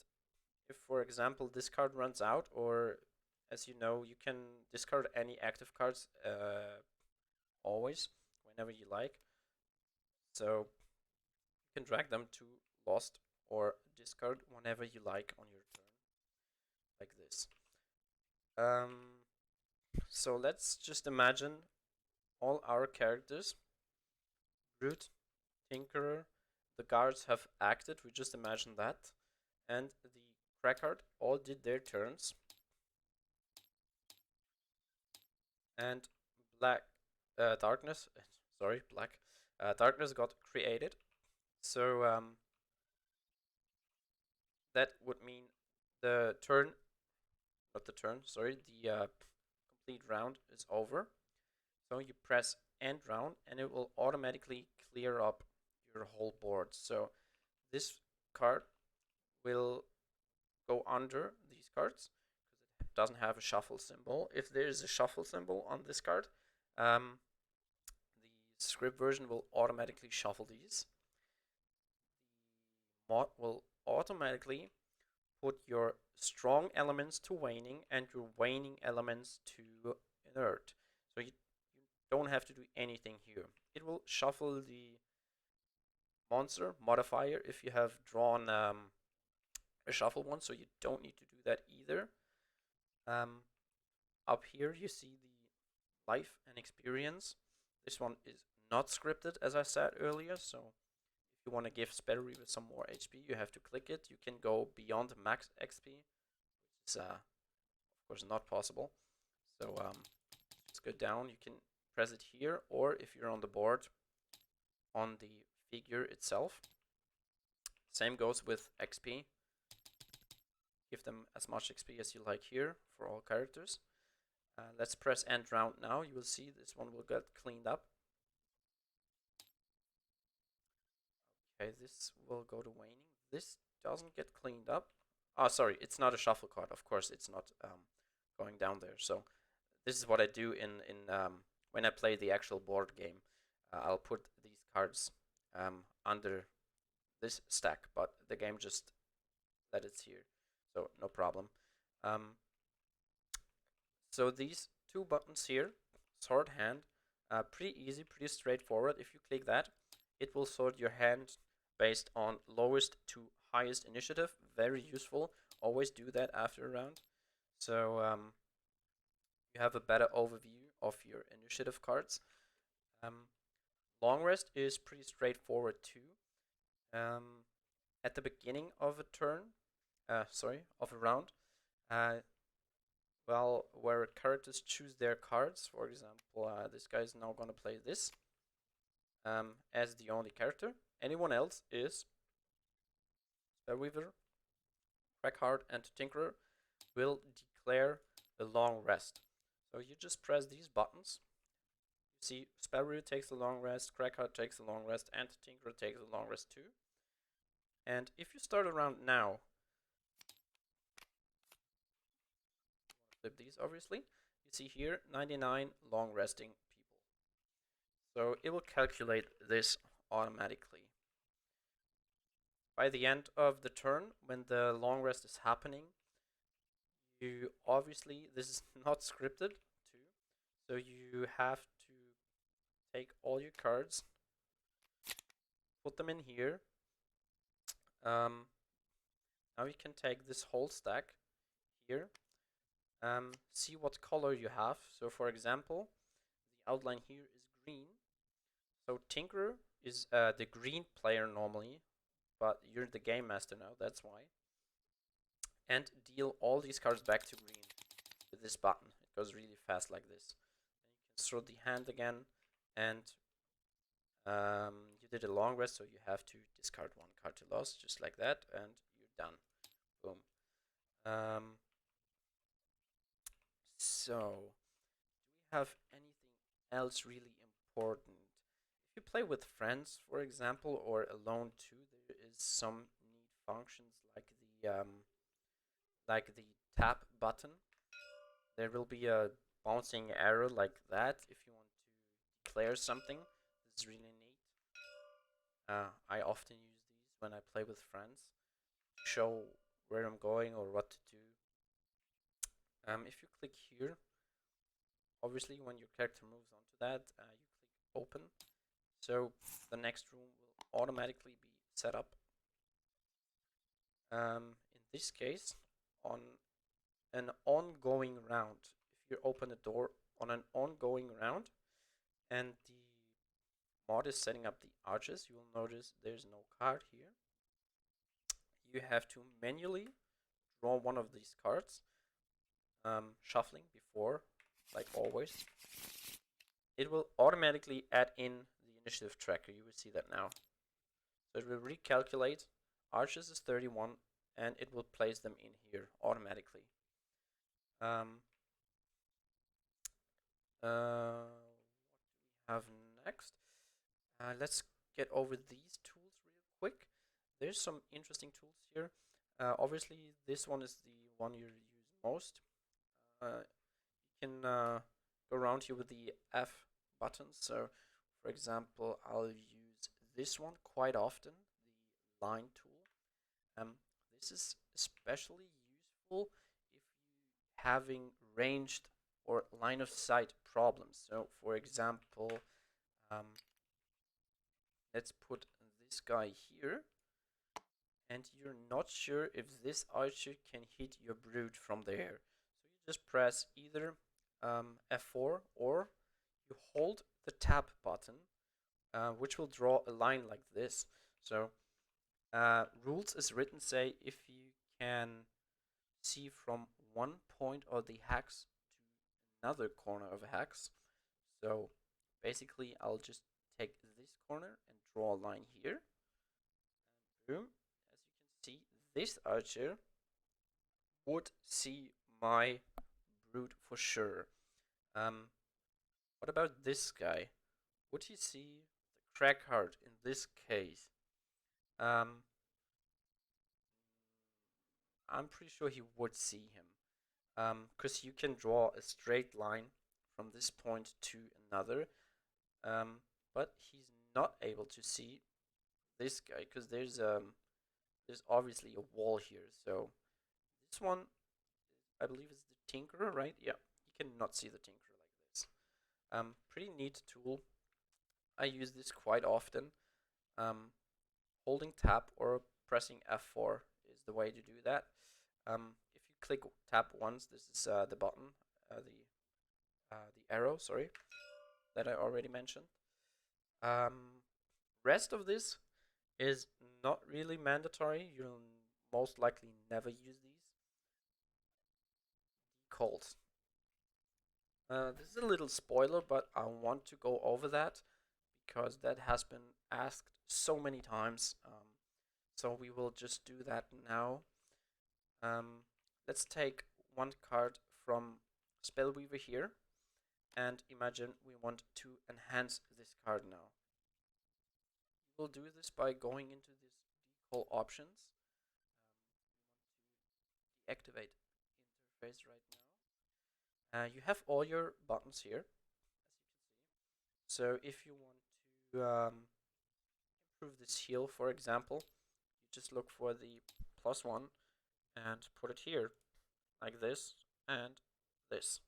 if, for example, this card runs out, or as you know, you can discard any active cards always, whenever you like. So you can drag them to lost or discard whenever you like on your turn, like this. So let's just imagine all our characters, Brute, Tinkerer, the guards have acted, we just imagine that, and the Crackard all did their turns, and darkness got created. So that would mean the complete round is over. So you press end round and it will automatically clear up your whole board. So this card will go under these cards because it doesn't have a shuffle symbol. If there is a shuffle symbol on this card, the script version will automatically shuffle these. The mod will automatically put your strong elements to waning and your waning elements to inert. So you don't have to do anything here. It will shuffle the monster modifier if you have drawn a shuffle one, so you don't need to do that either. Up here you see the life and experience. This one is not scripted, as I said earlier, so if you want to give Sperry with some more HP, you have to click it. You can go beyond max XP, which is of course not possible. So let's go down. You can press it here, or if you're on the board, on the figure itself. Same goes with XP. Give them as much XP as you like here for all characters. Let's press end round now. You will see this one will get cleaned up. Okay, this will go to waning. This doesn't get cleaned up. Oh, sorry, it's not a shuffle card. Of course, it's not going down there. So this is what I do in when I play the actual board game. I'll put these cards under this stack, but the game just let it here, so no problem. So these two buttons here, sort hand, pretty easy, pretty straightforward. If you click that, it will sort your hand based on lowest to highest initiative. Very useful. Always do that after a round. So you have a better overview of your initiative cards. Long rest is pretty straightforward too. At the beginning of a turn, of a round, well, where characters choose their cards, for example, this guy is now going to play this as the only character. Anyone else is Spellweaver, Crackhard, and Tinkerer will declare the long rest. So you just press these buttons. You see, Spellweaver takes the long rest, Crackhard takes the long rest, and Tinkerer takes the long rest too. And if you start a round now, flip these obviously, you see here 99 long resting people. So it will calculate this automatically. By the end of the turn, when the long rest is happening, you obviously, this is not scripted too, so you have to take all your cards, put them in here. Now you can take this whole stack here, see what color you have. So for example, the outline here is green. So Tinkerer is the green player normally, but you're the game master now, that's why. And deal all these cards back to green. with this button. It goes really fast like this. And you can throw the hand again, and you did a long rest, so you have to discard one card to loss, just like that, and you're done. Boom. So, do we have anything else really important? If you play with friends, for example, or alone too, there is some neat functions like the tap button. There will be a bouncing arrow like that if you want to declare something. This is really neat. I often use these when I play with friends to show where I'm going or what to do. If you click here, obviously when your character moves on to that, you click open. So the next room will automatically be set up. In this case, on an ongoing round, if you open a door on an ongoing round and the mod is setting up the arches, you will notice there's no card here. You have to manually draw one of these cards, shuffling before, like always. It will automatically add in the initiative tracker. You will see that now. So it will recalculate. Arches is 31, and it will place them in here automatically. What do we have next? Let's get over these tools real quick. There's some interesting tools here. Obviously, this one is the one you use most. You can go around here with the F buttons. So, for example, I'll use this one quite often, the line tool. This is especially useful if you're having ranged or line of sight problems. So, for example, let's put this guy here, and you're not sure if this archer can hit your brood from there. So you just press either F4 or you hold the tab button, which will draw a line like this. So rules as written say if you can see from one point of the hex to another corner of a hex. So basically I'll just take this corner and draw a line here. And boom. As you can see, this archer would see my brood for sure. What about this guy? Would he see the crack heart in this case? I'm pretty sure he would see him. Because you can draw a straight line from this point to another. But he's not able to see this guy because there's obviously a wall here. So this one, I believe, is the Tinkerer, right? Yeah, you cannot see the Tinkerer like this. Pretty neat tool. I use this quite often. Holding tab or pressing F4 is the way to do that. If you click tab once, this is the button, the arrow, sorry, that I already mentioned. Rest of this is not really mandatory. You'll most likely never use these. Decals. This is a little spoiler, but I want to go over that because that has been asked so many times. So we will just do that now. Let's take one card from Spellweaver here and imagine we want to enhance this card now. We'll do this by going into this decal options. We want to deactivate interface right now. You have all your buttons here, as you can see. So if you want to improve this heal, for example, you just look for the +1 and put it here, like this and this.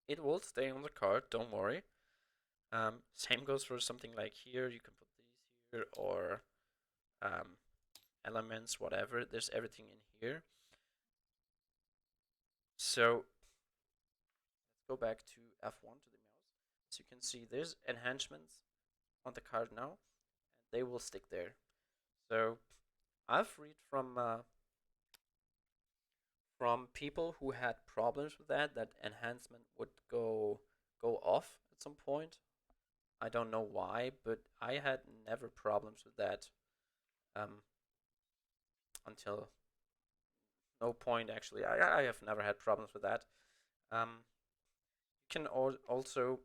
It will stay on the card, don't worry. Same goes for something like here. You can put these here or elements, whatever. There's everything in here. So let's go back to F1 to the mouse. As you can see, there's enhancements on the card now, and they will stick there. So I've read from from people who had problems with that enhancement would go off at some point. I don't know why, but I had never problems with that um, until no point actually. I have never had problems with that. You can also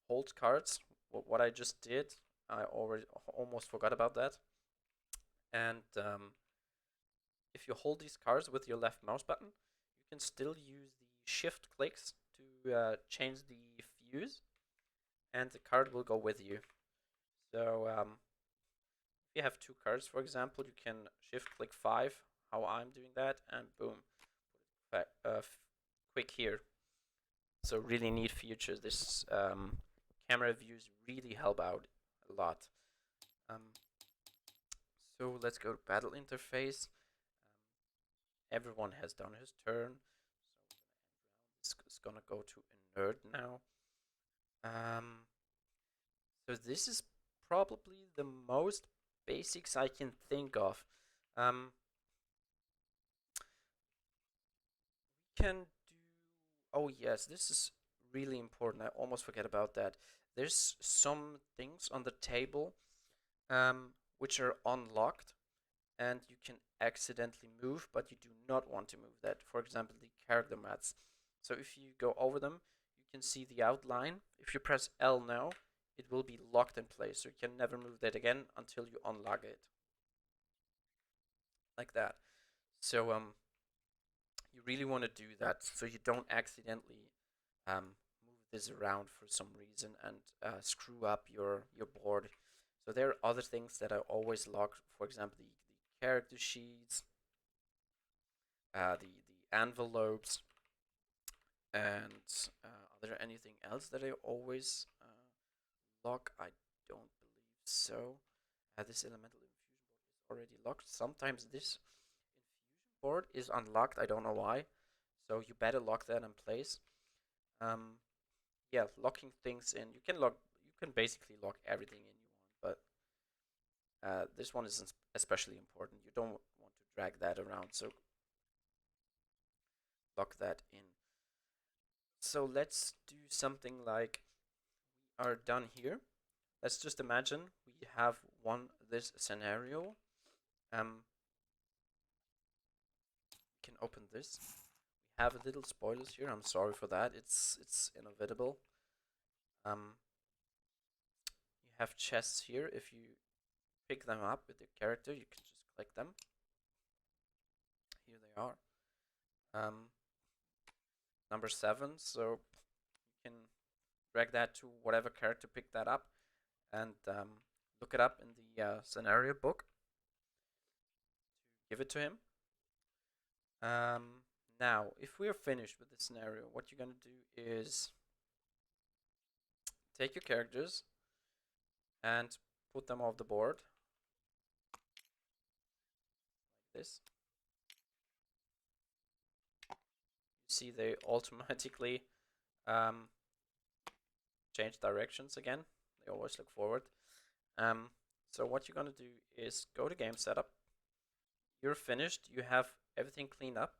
hold cards. What I just did, I already almost forgot about that. And if you hold these cards with your left mouse button, you can still use the shift clicks to change the fuse, and the card will go with you. So if you have two cards, for example, you can shift click 5, how I'm doing that, and boom, quick here. So really neat features. This camera views really help out a lot. Um, so let's go to battle interface. Everyone has done his turn. So it's gonna go to a nerd now. So this is probably the most basics I can think of. Um, can do. Oh yes, this is really important. I almost forget about that. There's some things on the table which are unlocked, and you can accidentally move, but you do not want to move that. For example, the character mats. So if you go over them, you can see the outline. If you press L now, it will be locked in place, so you can never move that again until you unlock it. Like that. So you really want to do that so you don't accidentally move this around for some reason and screw up your board. So there are other things that I always lock. For example, the character sheets, the envelopes, and are there anything else that I always lock? I don't believe so. This elemental infusion board is already locked. Sometimes this infusion board is unlocked. I don't know why. So you better lock that in place. Um, yeah, locking things in. You can lock. You can basically lock everything in you want, but this one is especially important. You don't want to drag that around. So lock that in. So let's do something like we are done here. Let's just imagine we have won this scenario. We can open this. We have a little spoilers here. I'm sorry for that. It's inevitable. You have chests here. If you pick them up with your character, you can just click them. Here they are. Number 7. So you can drag that to whatever character picked that up and look it up in the scenario book to give it to him. Now, if we are finished with the scenario, what you're going to do is take your characters and put them off the board. Like this. You see they automatically change directions again. They always look forward. So what you're going to do is go to game setup. You're finished. You have everything cleaned up.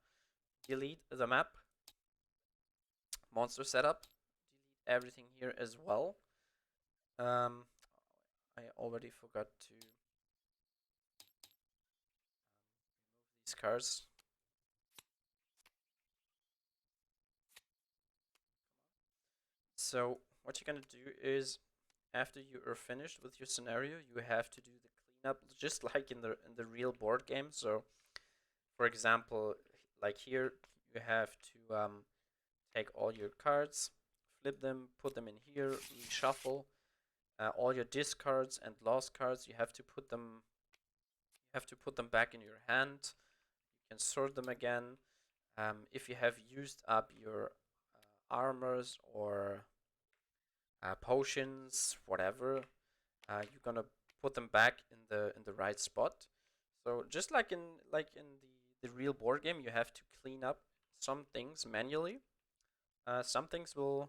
Delete the map. Monster setup. Delete everything here as well. I already forgot to remove these cards. So what you're going to do is after you are finished with your scenario, you have to do the cleanup just like in the real board game. So for example, like here, you have to take all your cards, flip them, put them in here, reshuffle. All your discards and lost cards, you have to put them back in your hand. You can sort them again. If you have used up your armors or potions, whatever, you're gonna put them back in the right spot. So just like in the real board game, you have to clean up some things manually. Some things will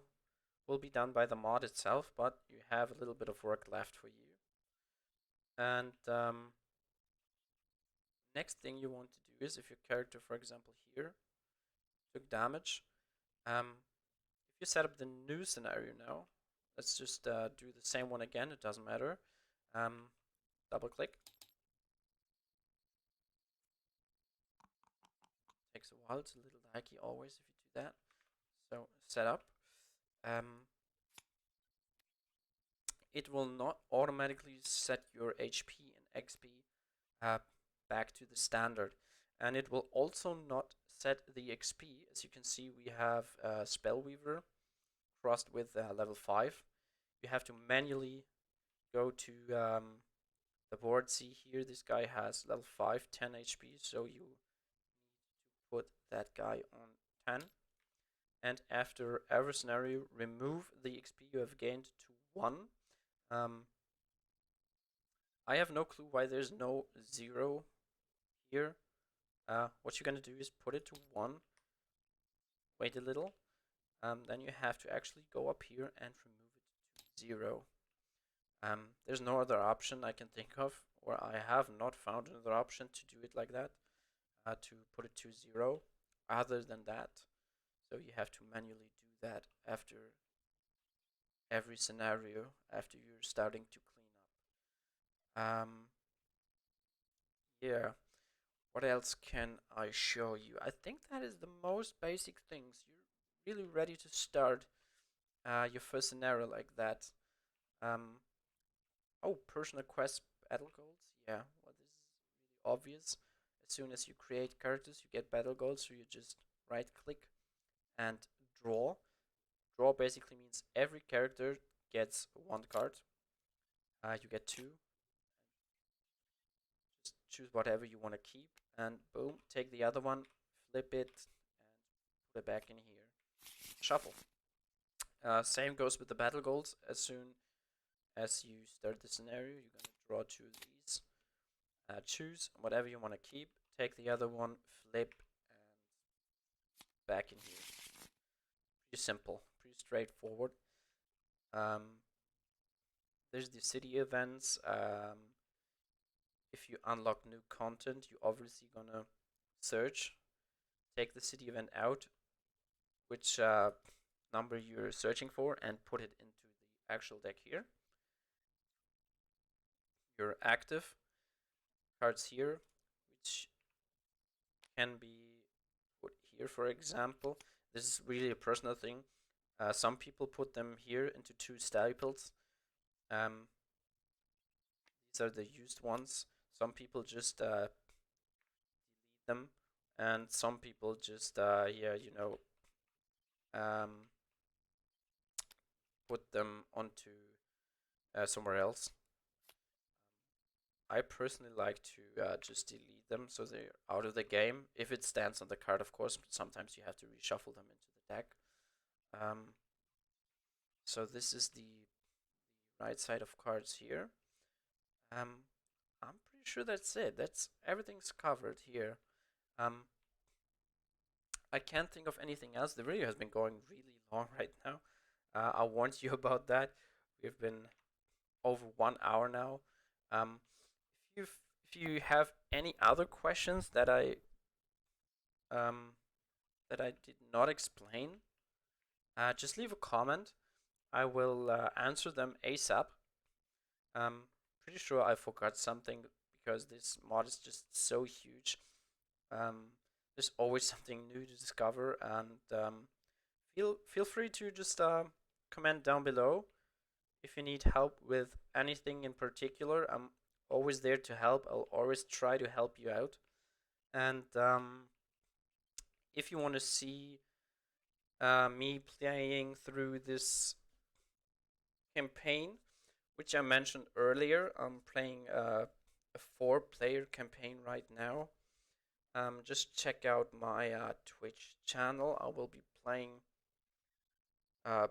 be done by the mod itself, but you have a little bit of work left for you. And next thing you want to do is if your character, for example, here took damage. If you set up the new scenario now, let's just do the same one again. It doesn't matter. Double click. Takes a while. It's a little laggy always if you do that. So setup. It will not automatically set your HP and XP back to the standard, and it will also not set the XP. As you can see, we have Spellweaver crossed with level 5. You have to manually go to the board. See here, this guy has level 5, 10 HP, so you need to put that guy on 10. And after every scenario, remove the XP you have gained to 1. I have no clue why there's no 0 here. What you're gonna do is put it to 1, wait a little, then you have to actually go up here and remove it to 0. There's no other option I can think of, or I have not found another option to do it like that, to put it to 0 other than that. So you have to manually do that after every scenario, after you're starting to clean up. Yeah. What else can I show you? I think that is the most basic things. You're really ready to start your first scenario like that. Oh, personal quest battle goals. Yeah, well, this is really obvious. As soon as you create characters, you get battle goals. So you just right click and draw. Draw basically means every character gets 1 card. You get 2. Just choose whatever you want to keep, and boom, take the other one, flip it, and put it back in here. Shuffle. Same goes with the battle goals. As soon as you start the scenario, you're gonna draw 2 of these. Choose whatever you want to keep, take the other one, flip, and back in here. Pretty simple, pretty straightforward. There's the city events. If you unlock new content, you're obviously gonna search, take the city event out, which number you're searching for, and put it into the actual deck here. Your active cards here, which can be put here, for example. This is really a personal thing. Some people put them here into 2 staples. These are the used ones. Some people just delete them, and some people just put them onto somewhere else. I personally like to just delete them so they're out of the game. If it stands on the card, of course, but sometimes you have to reshuffle them into the deck. So this is the right side of cards here. I'm pretty sure that's it. That's everything's covered here. I can't think of anything else. The video has been going really long right now. I warned you about that. We've been over 1 hour now. If you have any other questions that I did not explain, just leave a comment. I will answer them ASAP. Pretty sure I forgot something because this mod is just so huge. There's always something new to discover, and feel free to just comment down below if you need help with anything in particular. I'm always there to help. I'll always try to help you out. And if you want to see me playing through this campaign, which I mentioned earlier, I'm playing a 4-player campaign right now. Just check out my Twitch channel. I will be playing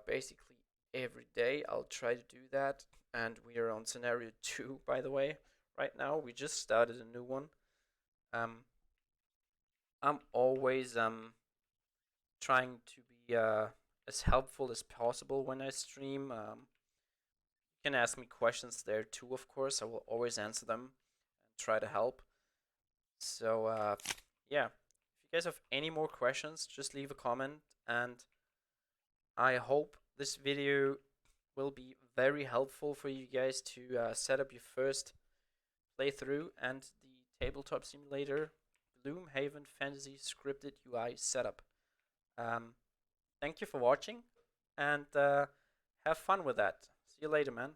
basically every day. I'll try to do that. And we are on scenario 2, by the way, right now. We just started a new one. I'm always trying to be as helpful as possible when I stream. You can ask me questions there too, of course. I will always answer them and try to help. So yeah, if you you guys have any more questions, just leave a comment, and I hope this video will be very helpful for you guys to set up your first playthrough and the Tabletop Simulator Gloomhaven Fantasy Scripted UI setup. Thank you for watching, and have fun with that. See you later, man.